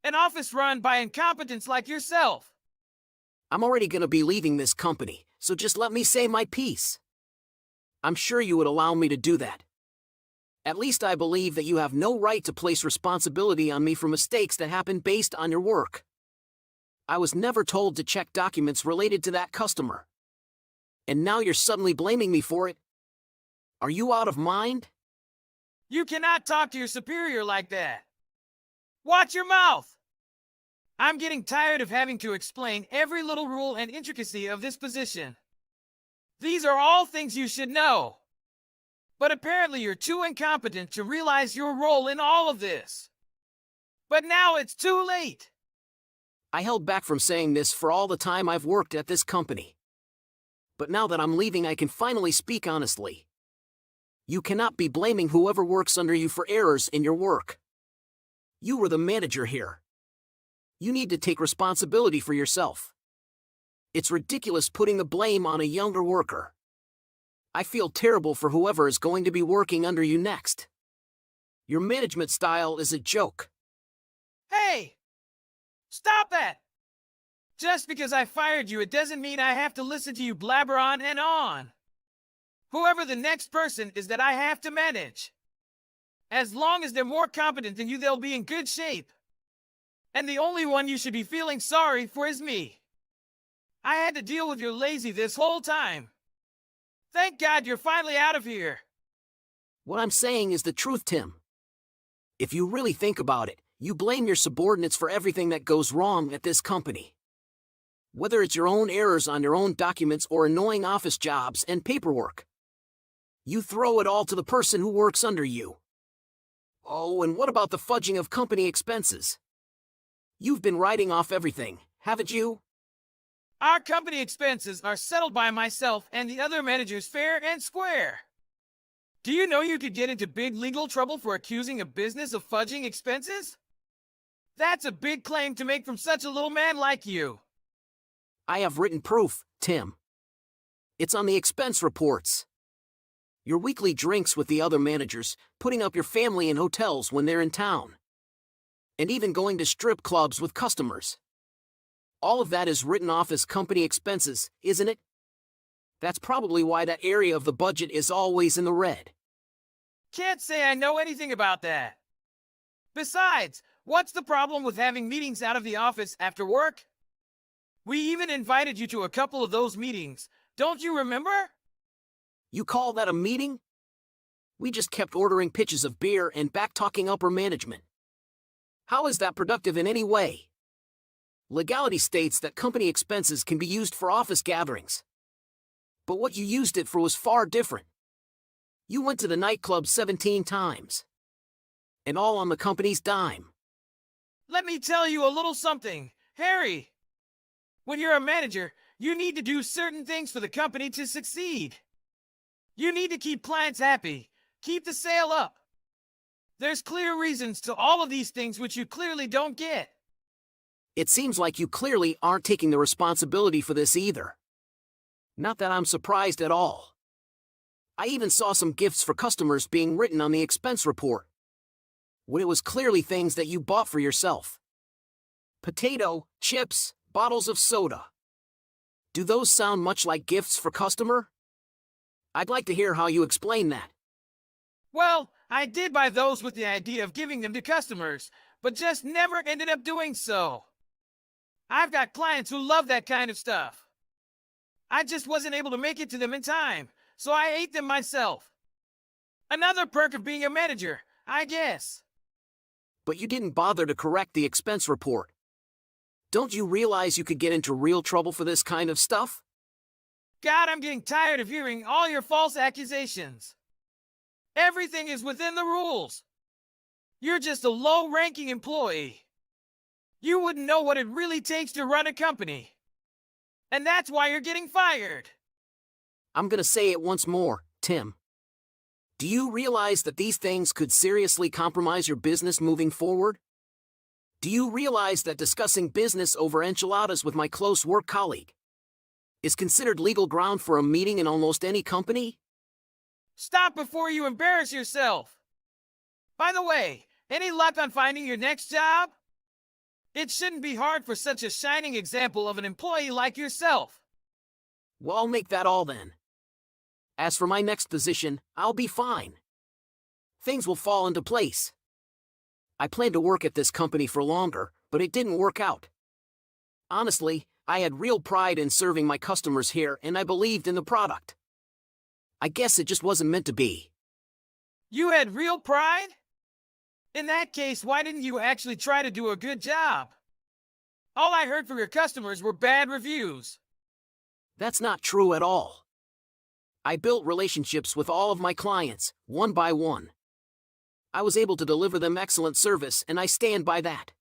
An office run by incompetents like yourself. I'm already gonna be leaving this company, so just let me say my piece. I'm sure you would allow me to do that. At least I believe that you have no right to place responsibility on me for mistakes that happen based on your work. I was never told to check documents related to that customer. And now you're suddenly blaming me for it? Are you out of mind? You cannot talk to your superior like that. Watch your mouth! I'm getting tired of having to explain every little rule and intricacy of this position. These are all things you should know. But apparently you're too incompetent to realize your role in all of this. But now it's too late. I held back from saying this for all the time I've worked at this company. But now that I'm leaving, I can finally speak honestly. You cannot be blaming whoever works under you for errors in your work. You were the manager here. You need to take responsibility for yourself. It's ridiculous putting the blame on a younger worker. I feel terrible for whoever is going to be working under you next. Your management style is a joke. Hey! Stop that! Just because I fired you, it doesn't mean I have to listen to you blabber on and on. Whoever the next person is that I have to manage. As long as they're more competent than you, they'll be in good shape. And the only one you should be feeling sorry for is me. I had to deal with your lazy this whole time. Thank God you're finally out of here. What I'm saying is the truth, Tim. If you really think about it, you blame your subordinates for everything that goes wrong at this company. Whether it's your own errors on your own documents or annoying office jobs and paperwork. You throw it all to the person who works under you. Oh, and what about the fudging of company expenses? You've been writing off everything, haven't you? Our company expenses are settled by myself and the other managers fair and square. Do you know you could get into big legal trouble for accusing a business of fudging expenses? That's a big claim to make from such a little man like you. I have written proof, Tim. It's on the expense reports. Your weekly drinks with the other managers, putting up your family in hotels when they're in town. And even going to strip clubs with customers. All of that is written off as company expenses, isn't it? That's probably why that area of the budget is always in the red. Can't say I know anything about that. Besides, what's the problem with having meetings out of the office after work? We even invited you to a couple of those meetings. Don't you remember? You call that a meeting? We just kept ordering pitches of beer and back-talking upper management. How is that productive in any way? Legality states that company expenses can be used for office gatherings. But what you used it for was far different. You went to the nightclub 17 times. And all on the company's dime. Let me tell you a little something, Harry. When you're a manager, you need to do certain things for the company to succeed. You need to keep clients happy, keep the sale up. There's clear reasons to all of these things which you clearly don't get. It seems like you clearly aren't taking the responsibility for this either. Not that I'm surprised at all. I even saw some gifts for customers being written on the expense report. When it was clearly things that you bought for yourself. Potato, chips, bottles of soda. Do those sound much like gifts for customer? I'd like to hear how you explain that. Well, I did buy those with the idea of giving them to customers, but just never ended up doing so. I've got clients who love that kind of stuff. I just wasn't able to make it to them in time, so I ate them myself. Another perk of being a manager, I guess. But you didn't bother to correct the expense report. Don't you realize you could get into real trouble for this kind of stuff? God, I'm getting tired of hearing all your false accusations. Everything is within the rules. You're just a low-ranking employee. You wouldn't know what it really takes to run a company. And that's why you're getting fired. I'm gonna say it once more, Tim. Do you realize that these things could seriously compromise your business moving forward? Do you realize that discussing business over enchiladas with my close work colleague is considered legal ground for a meeting in almost any company? Stop before you embarrass yourself. By the way, any luck on finding your next job? It shouldn't be hard for such a shining example of an employee like yourself. Well, I'll make that all then. As for my next position, I'll be fine. Things will fall into place. I planned to work at this company for longer, but it didn't work out. Honestly, I had real pride in serving my customers here and I believed in the product. I guess it just wasn't meant to be. You had real pride? In that case, why didn't you actually try to do a good job? All I heard from your customers were bad reviews. That's not true at all. I built relationships with all of my clients, one by one. I was able to deliver them excellent service and I stand by that.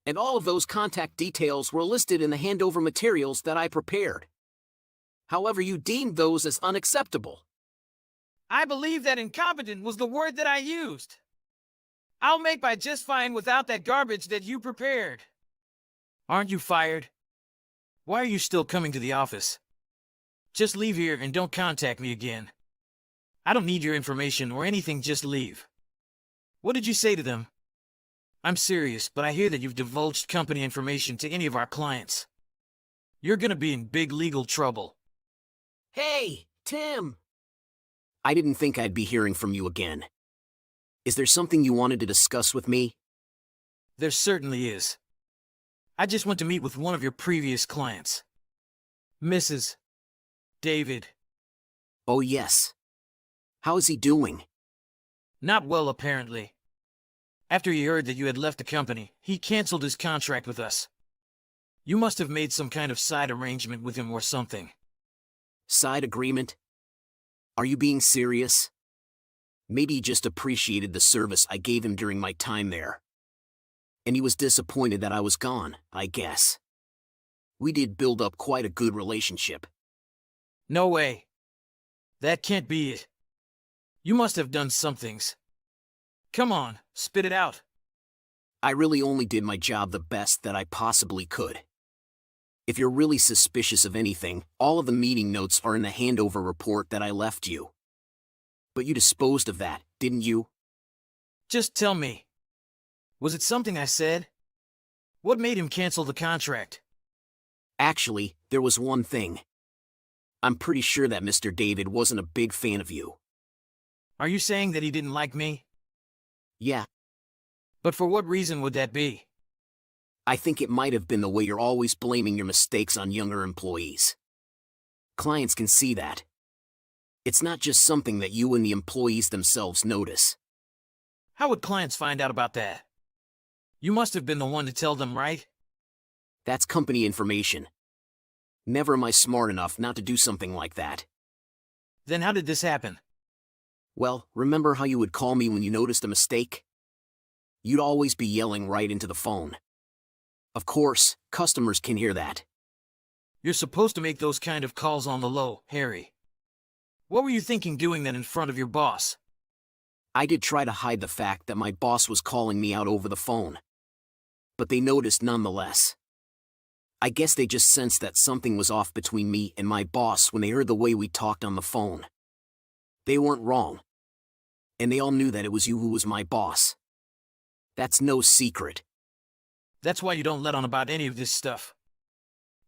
And all of those contact details were listed in the handover materials that I prepared. However, you deemed those as unacceptable. I believe that incompetent was the word that I used. I'll make by just fine without that garbage that you prepared. Aren't you fired? Why are you still coming to the office? Just leave here and don't contact me again. I don't need your information or anything, just leave. What did you say to them? I'm serious, but I hear that you've divulged company information to any of our clients. You're gonna be in big legal trouble. Hey, Tim! I didn't think I'd be hearing from you again. Is there something you wanted to discuss with me? There certainly is. I just went to meet with one of your previous clients. Mrs. David. Oh yes. How is he doing? Not well, apparently. After he heard that you had left the company, he canceled his contract with us. You must have made some kind of side arrangement with him or something. Side agreement? Are you being serious? Maybe he just appreciated the service I gave him during my time there. And he was disappointed that I was gone, I guess. We did build up quite a good relationship. No way. That can't be it. You must have done some things. Come on, spit it out. I really only did my job the best that I possibly could. If you're really suspicious of anything, all of the meeting notes are in the handover report that I left you. But you disposed of that, didn't you? Just tell me. Was it something I said? What made him cancel the contract? Actually, there was one thing. I'm pretty sure that Mr. David wasn't a big fan of you. Are you saying that he didn't like me? Yeah. But for what reason would that be? I think it might have been the way you're always blaming your mistakes on younger employees. Clients can see that. It's not just something that you and the employees themselves notice. How would clients find out about that? You must have been the one to tell them, right? That's company information. Never am I smart enough not to do something like that. Then how did this happen? Well, remember how you would call me when you noticed a mistake? You'd always be yelling right into the phone. Of course, customers can hear that. You're supposed to make those kind of calls on the low, Harry. What were you thinking doing that in front of your boss? I did try to hide the fact that my boss was calling me out over the phone. But they noticed nonetheless. I guess they just sensed that something was off between me and my boss when they heard the way we talked on the phone. They weren't wrong. And they all knew that it was you who was my boss. That's no secret. That's why you don't let on about any of this stuff.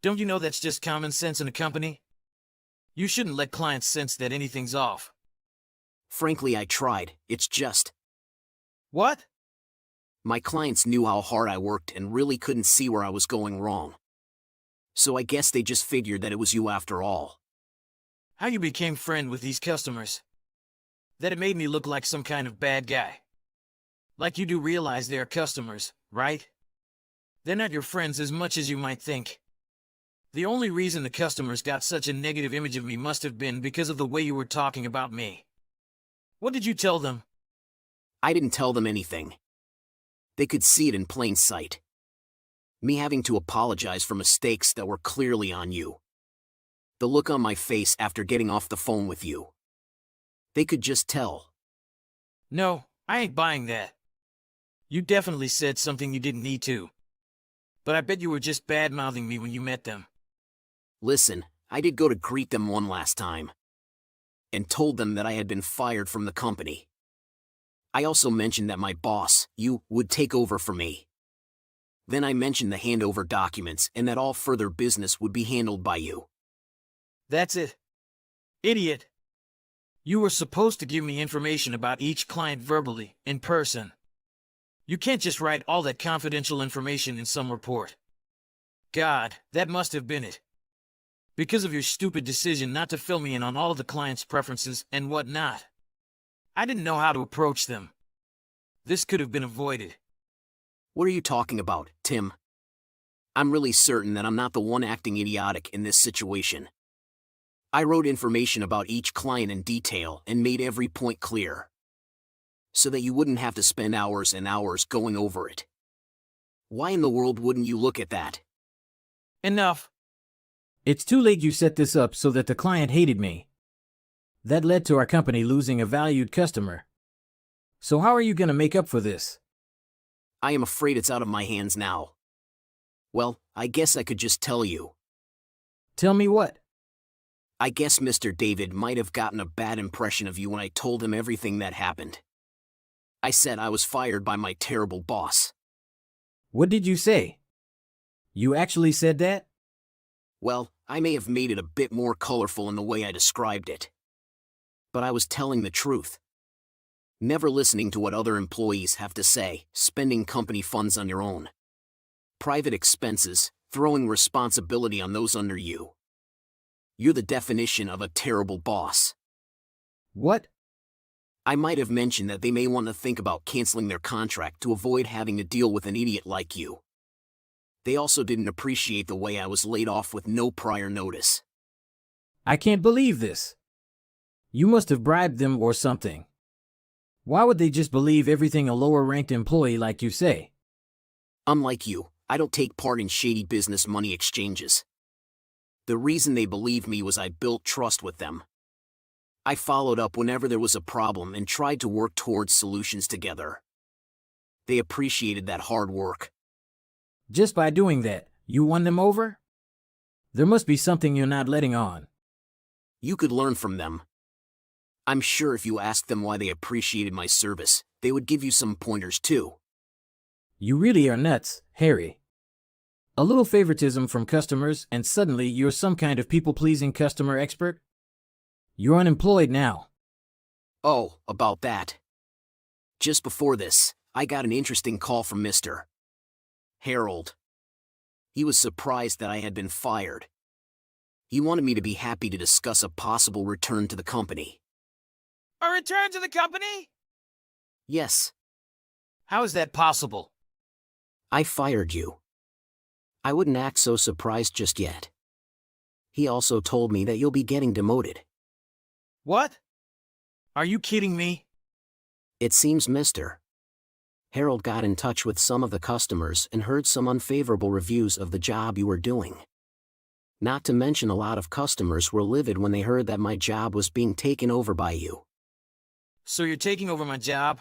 Don't you know that's just common sense in a company? You shouldn't let clients sense that anything's off. Frankly, I tried. It's just... What? My clients knew how hard I worked and really couldn't see where I was going wrong. So I guess they just figured that it was you after all. How you became friend with these customers? That it made me look like some kind of bad guy. Like you do realize they are customers, right? They're not your friends as much as you might think. The only reason the customers got such a negative image of me must have been because of the way you were talking about me. What did you tell them? I didn't tell them anything. They could see it in plain sight. Me having to apologize for mistakes that were clearly on you. The look on my face after getting off the phone with you. They could just tell. No, I ain't buying that. You definitely said something you didn't need to. But I bet you were just bad-mouthing me when you met them. Listen, I did go to greet them one last time. And told them that I had been fired from the company. I also mentioned that my boss, you, would take over for me. Then I mentioned the handover documents and that all further business would be handled by you. That's it. Idiot. You were supposed to give me information about each client verbally, in person. You can't just write all that confidential information in some report. God, that must have been it. Because of your stupid decision not to fill me in on all of the client's preferences and whatnot. I didn't know how to approach them. This could have been avoided. What are you talking about, Tim? I'm really certain that I'm not the one acting idiotic in this situation. I wrote information about each client in detail and made every point clear. So that you wouldn't have to spend hours and hours going over it. Why in the world wouldn't you look at that? Enough. It's too late. You set this up so that the client hated me. That led to our company losing a valued customer. So how are you going to make up for this? I am afraid it's out of my hands now. Well, I guess I could just tell you. Tell me what? I guess Mr. David might have gotten a bad impression of you when I told him everything that happened. I said I was fired by my terrible boss. What did you say? You actually said that? Well, I may have made it a bit more colorful in the way I described it. But I was telling the truth. Never listening to what other employees have to say, spending company funds on your own. Private expenses, throwing responsibility on those under you. You're the definition of a terrible boss. What? I might have mentioned that they may want to think about canceling their contract to avoid having to deal with an idiot like you. They also didn't appreciate the way I was laid off with no prior notice. I can't believe this. You must have bribed them or something. Why would they just believe everything a lower-ranked employee like you say? Unlike you, I don't take part in shady business money exchanges. The reason they believed me was I built trust with them. I followed up whenever there was a problem and tried to work towards solutions together. They appreciated that hard work. Just by doing that, you won them over? There must be something you're not letting on. You could learn from them. I'm sure if you asked them why they appreciated my service, they would give you some pointers too. You really are nuts, Harry. A little favoritism from customers and suddenly you're some kind of people-pleasing customer expert? You're unemployed now. Oh, about that. Just before this, I got an interesting call from Mr. Harold. He was surprised that I had been fired. He wanted me to be happy to discuss a possible return to the company. A return to the company? Yes, How is that possible? I fired you. I wouldn't act so surprised just yet. He also told me that you'll be getting demoted. What? Are you kidding me? It seems Mr. Harold got in touch with some of the customers and heard some unfavorable reviews of the job you were doing. Not to mention a lot of customers were livid when they heard that my job was being taken over by you. So you're taking over my job?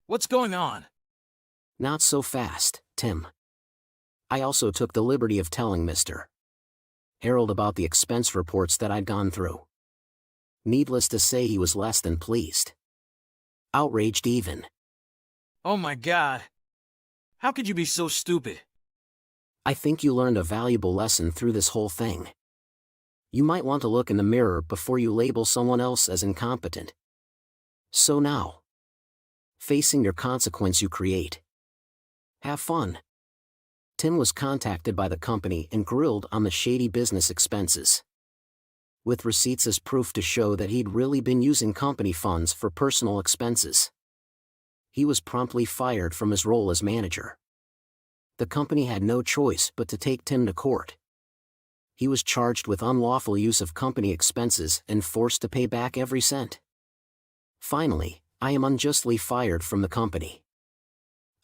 What's going on? Not so fast, Tim. I also took the liberty of telling Mr. Harold about the expense reports that I'd gone through. Needless to say, he was less than pleased. Outraged even. Oh my God. How could you be so stupid? I think you learned a valuable lesson through this whole thing. You might want to look in the mirror before you label someone else as incompetent. So now, facing your consequence you create. Have fun. Tim was contacted by the company and grilled on the shady business expenses. With receipts as proof to show that he'd really been using company funds for personal expenses. He was promptly fired from his role as manager. The company had no choice but to take Tim to court. He was charged with unlawful use of company expenses and forced to pay back every cent. Finally, I am unjustly fired from the company.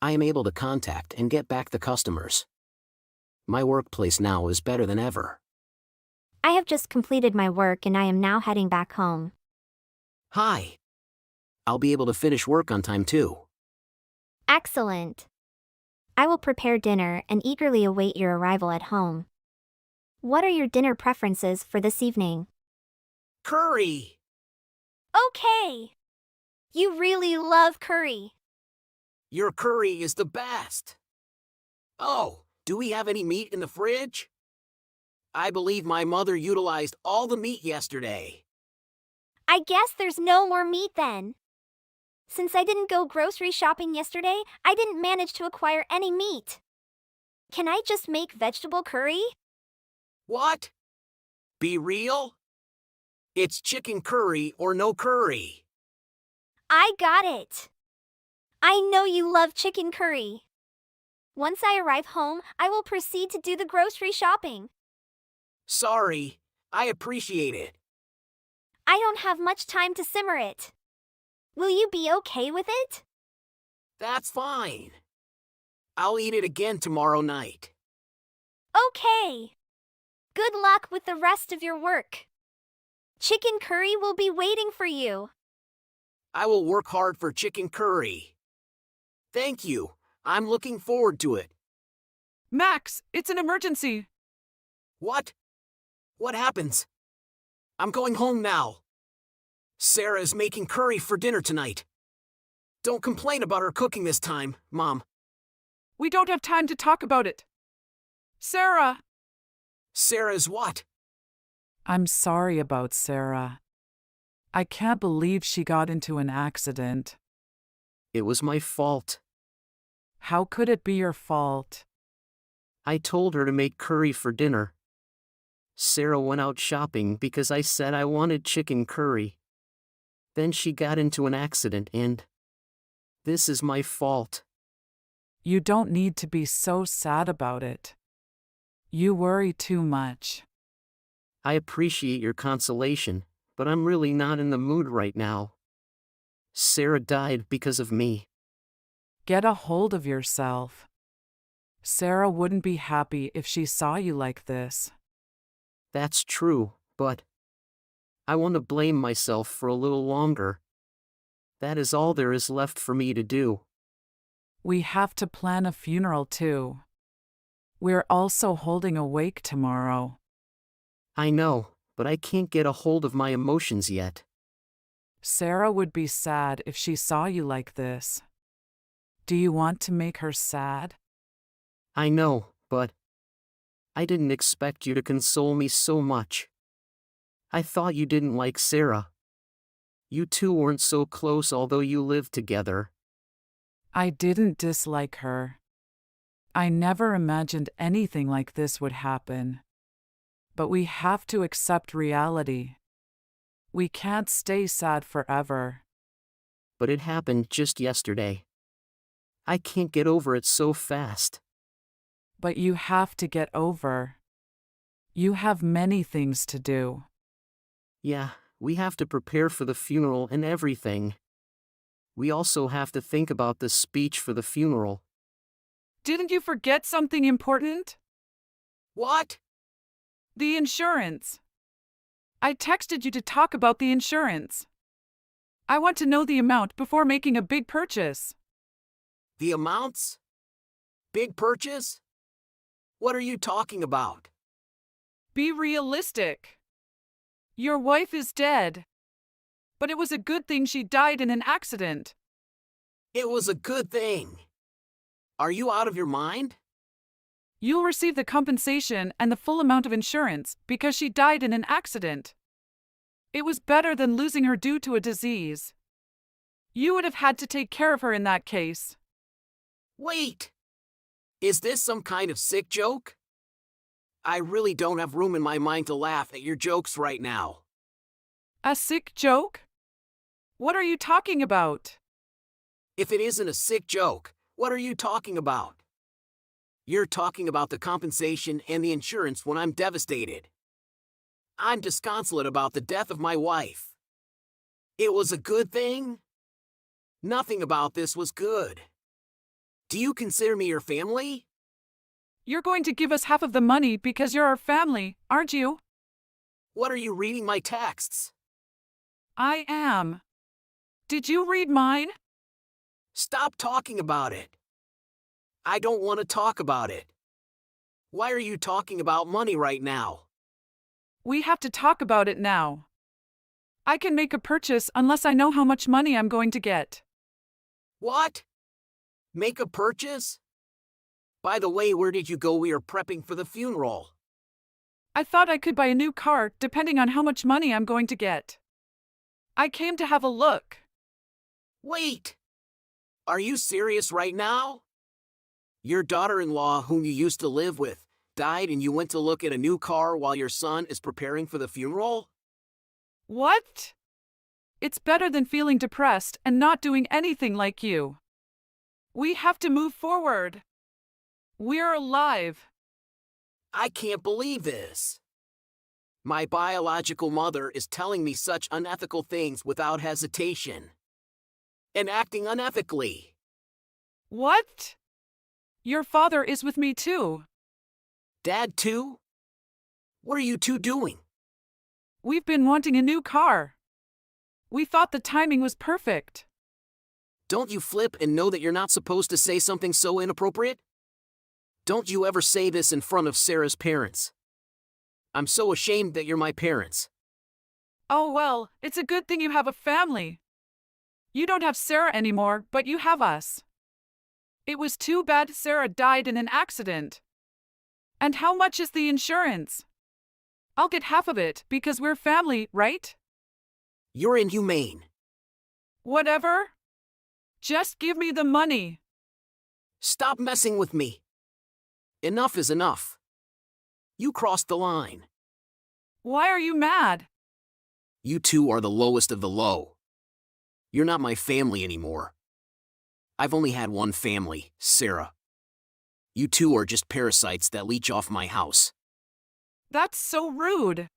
I am able to contact and get back the customers. My workplace now is better than ever. I have just completed my work and I am now heading back home. Hi. I'll be able to finish work on time too. Excellent. I will prepare dinner and eagerly await your arrival at home. What are your dinner preferences for this evening? Curry! Okay. You really love curry. Your curry is the best. Oh, do we have any meat in the fridge? I believe my mother utilized all the meat yesterday. I guess there's no more meat then. Since I didn't go grocery shopping yesterday, I didn't manage to acquire any meat. Can I just make vegetable curry? What? Be real? It's chicken curry or no curry. I got it. I know you love chicken curry. Once I arrive home, I will proceed to do the grocery shopping. Sorry, I appreciate it. I don't have much time to simmer it. Will you be okay with it? That's fine. I'll eat it again tomorrow night. Okay. Good luck with the rest of your work. Chicken curry will be waiting for you. I will work hard for chicken curry. Thank you. I'm looking forward to it. Max, it's an emergency. What? What happens? I'm going home now. Sarah is making curry for dinner tonight. Don't complain about her cooking this time, Mom. We don't have time to talk about it. Sarah! Sarah's what? I'm sorry about Sarah. I can't believe she got into an accident. It was my fault. How could it be your fault? I told her to make curry for dinner. Sarah went out shopping because I said I wanted chicken curry. Then she got into an accident and this is my fault. You don't need to be so sad about it. You worry too much. I appreciate your consolation, but I'm really not in the mood right now. Sarah died because of me. Get a hold of yourself. Sarah wouldn't be happy if she saw you like this. That's true, but I want to blame myself for a little longer. That is all there is left for me to do. We have to plan a funeral too. We're also holding a wake tomorrow. I know, but I can't get a hold of my emotions yet. Sarah would be sad if she saw you like this. Do you want to make her sad? I know, but I didn't expect you to console me so much. I thought you didn't like Sarah. You two weren't so close although you lived together. I didn't dislike her. I never imagined anything like this would happen. But we have to accept reality. We can't stay sad forever. But it happened just yesterday. I can't get over it so fast. But you have to get over. You have many things to do. Yeah, we have to prepare for the funeral and everything. We also have to think about the speech for the funeral. Didn't you forget something important? What? The insurance. I texted you to talk about the insurance. I want to know the amount before making a big purchase. The amounts? Big purchase? What are you talking about? Be realistic. Your wife is dead. But it was a good thing she died in an accident. It was a good thing. Are you out of your mind? You'll receive the compensation and the full amount of insurance because she died in an accident. It was better than losing her due to a disease. You would have had to take care of her in that case. Wait! Is this some kind of sick joke? I really don't have room in my mind to laugh at your jokes right now. A sick joke? What are you talking about? If it isn't a sick joke, what are you talking about? You're talking about the compensation and the insurance when I'm devastated. I'm disconsolate about the death of my wife. It was a good thing? Nothing about this was good. Do you consider me your family? You're going to give us half of the money because you're our family, aren't you? What are you reading my texts? I am. Did you read mine? Stop talking about it. I don't want to talk about it. Why are you talking about money right now? We have to talk about it now. I can make a purchase unless I know how much money I'm going to get. What? Make a purchase? By the way, where did you go? We are prepping for the funeral. I thought I could buy a new car depending on how much money I'm going to get. I came to have a look. Wait! Are you serious right now? Your daughter-in-law, whom you used to live with, died and you went to look at a new car while your son is preparing for the funeral? What? It's better than feeling depressed and not doing anything like you. We have to move forward. We're alive. I can't believe this. My biological mother is telling me such unethical things without hesitation. And acting unethically. What? Your father is with me too. Dad too? What are you two doing? We've been wanting a new car. We thought the timing was perfect. Don't you flip and know that you're not supposed to say something so inappropriate? Don't you ever say this in front of Sarah's parents. I'm so ashamed that you're my parents. Oh well, it's a good thing you have a family. You don't have Sarah anymore, but you have us. It was too bad Sarah died in an accident. And how much is the insurance? I'll get half of it because we're family, right? You're inhumane. Whatever. Just give me the money. Stop messing with me. Enough is enough. You crossed the line. Why are you mad? You two are the lowest of the low. You're not my family anymore. I've only had one family, Sarah. You two are just parasites that leech off my house. That's so rude.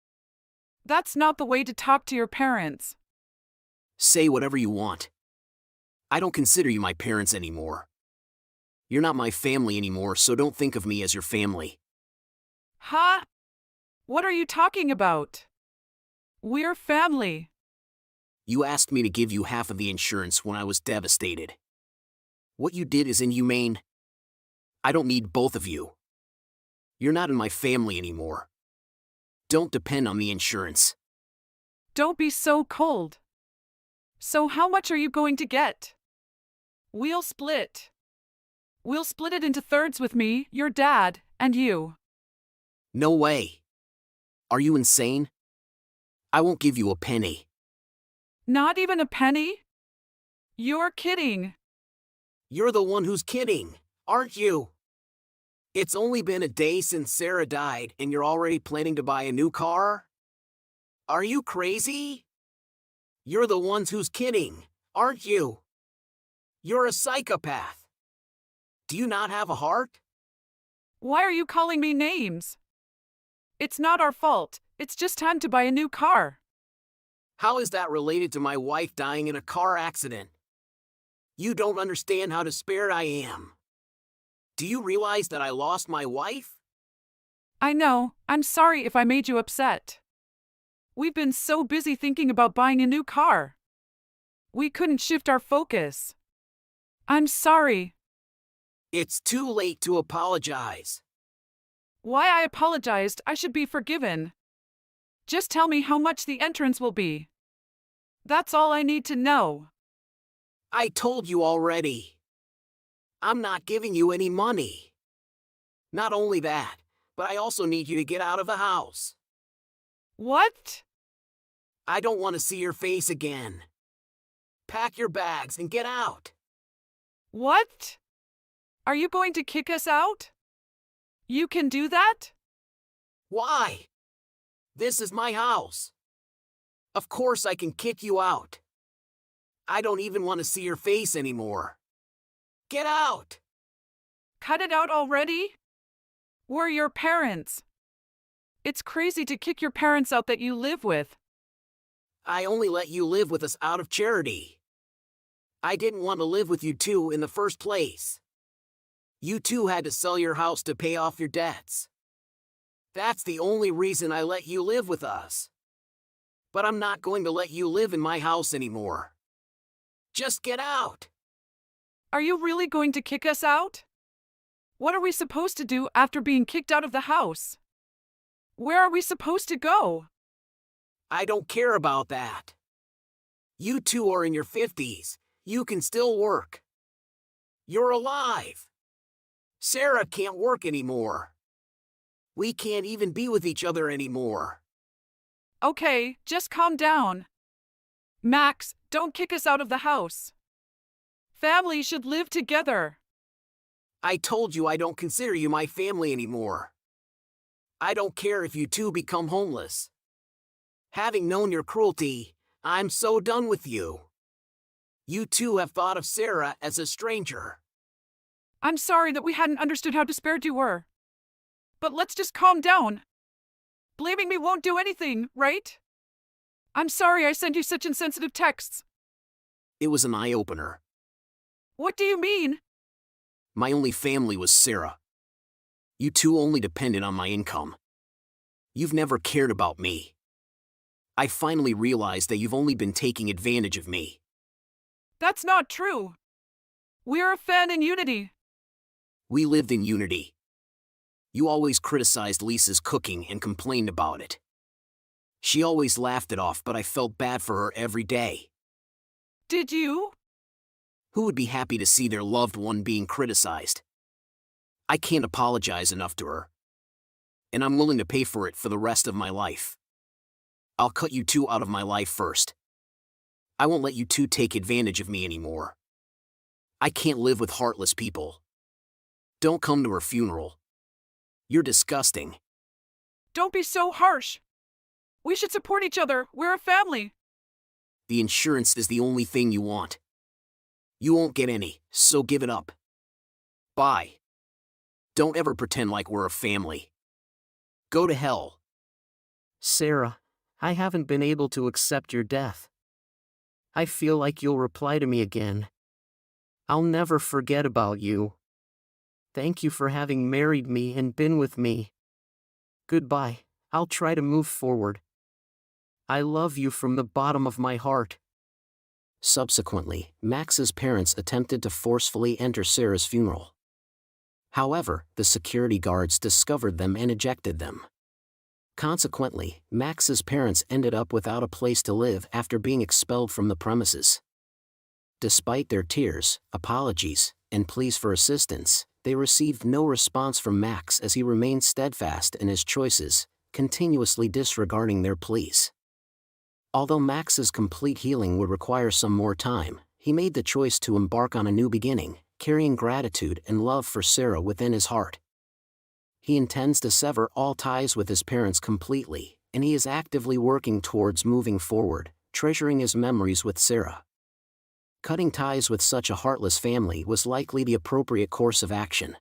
That's not the way to talk to your parents. Say whatever you want. I don't consider you my parents anymore. You're not my family anymore, so don't think of me as your family. Huh? What are you talking about? We're family. You asked me to give you half of the insurance when I was devastated. What you did is inhumane. I don't need both of you. You're not in my family anymore. Don't depend on the insurance. Don't be so cold. So how much are you going to get? We'll split. We'll split it into thirds with me, your dad, and you. No way. Are you insane? I won't give you a penny. Not even a penny? You're kidding. You're the one who's kidding, aren't you? It's only been a day since Sarah died and you're already planning to buy a new car? Are you crazy? You're the ones who's kidding, aren't you? You're a psychopath. Do you not have a heart? Why are you calling me names? It's not our fault. It's just time to buy a new car. How is that related to my wife dying in a car accident? You don't understand how despaired I am. Do you realize that I lost my wife? I know. I'm sorry if I made you upset. We've been so busy thinking about buying a new car. We couldn't shift our focus. I'm sorry. It's too late to apologize. Why I apologized, I should be forgiven. Just tell me how much the entrance will be. That's all I need to know. I told you already. I'm not giving you any money. Not only that, but I also need you to get out of the house. What? I don't want to see your face again. Pack your bags and get out. What? Are you going to kick us out? You can do that? Why? This is my house. Of course I can kick you out. I don't even want to see your face anymore. Get out! Cut it out already? We're your parents. It's crazy to kick your parents out that you live with. I only let you live with us out of charity. I didn't want to live with you two in the first place. You two had to sell your house to pay off your debts. That's the only reason I let you live with us. But I'm not going to let you live in my house anymore. Just get out. Are you really going to kick us out? What are we supposed to do after being kicked out of the house? Where are we supposed to go? I don't care about that. You two are in your 50s. You can still work. You're alive. Sarah can't work anymore. We can't even be with each other anymore. Okay, just calm down. Max, don't kick us out of the house. Families should live together. I told you I don't consider you my family anymore. I don't care if you two become homeless. Having known your cruelty, I'm so done with you. You two have thought of Sarah as a stranger. I'm sorry that we hadn't understood how despaired you were. But let's just calm down. Blaming me won't do anything, right? I'm sorry I sent you such insensitive texts. It was an eye-opener. What do you mean? My only family was Sarah. You two only depended on my income. You've never cared about me. I finally realized that you've only been taking advantage of me. That's not true. We're a fan in unity. We lived in unity. You always criticized Lisa's cooking and complained about it. She always laughed it off, but I felt bad for her every day. Did you? Who would be happy to see their loved one being criticized? I can't apologize enough to her. And I'm willing to pay for it for the rest of my life. I'll cut you two out of my life first. I won't let you two take advantage of me anymore. I can't live with heartless people. Don't come to her funeral. You're disgusting. Don't be so harsh. We should support each other. We're a family. The insurance is the only thing you want. You won't get any, so give it up. Bye. Don't ever pretend like we're a family. Go to hell. Sarah, I haven't been able to accept your death. I feel like you'll reply to me again. I'll never forget about you. Thank you for having married me and been with me. Goodbye, I'll try to move forward. I love you from the bottom of my heart. Subsequently, Max's parents attempted to forcefully enter Sarah's funeral. However, the security guards discovered them and ejected them. Consequently, Max's parents ended up without a place to live after being expelled from the premises. Despite their tears, apologies, and pleas for assistance, they received no response from Max as he remained steadfast in his choices, continuously disregarding their pleas. Although Max's complete healing would require some more time, he made the choice to embark on a new beginning, carrying gratitude and love for Sarah within his heart. He intends to sever all ties with his parents completely, and he is actively working towards moving forward, treasuring his memories with Sarah. Cutting ties with such a heartless family was likely the appropriate course of action.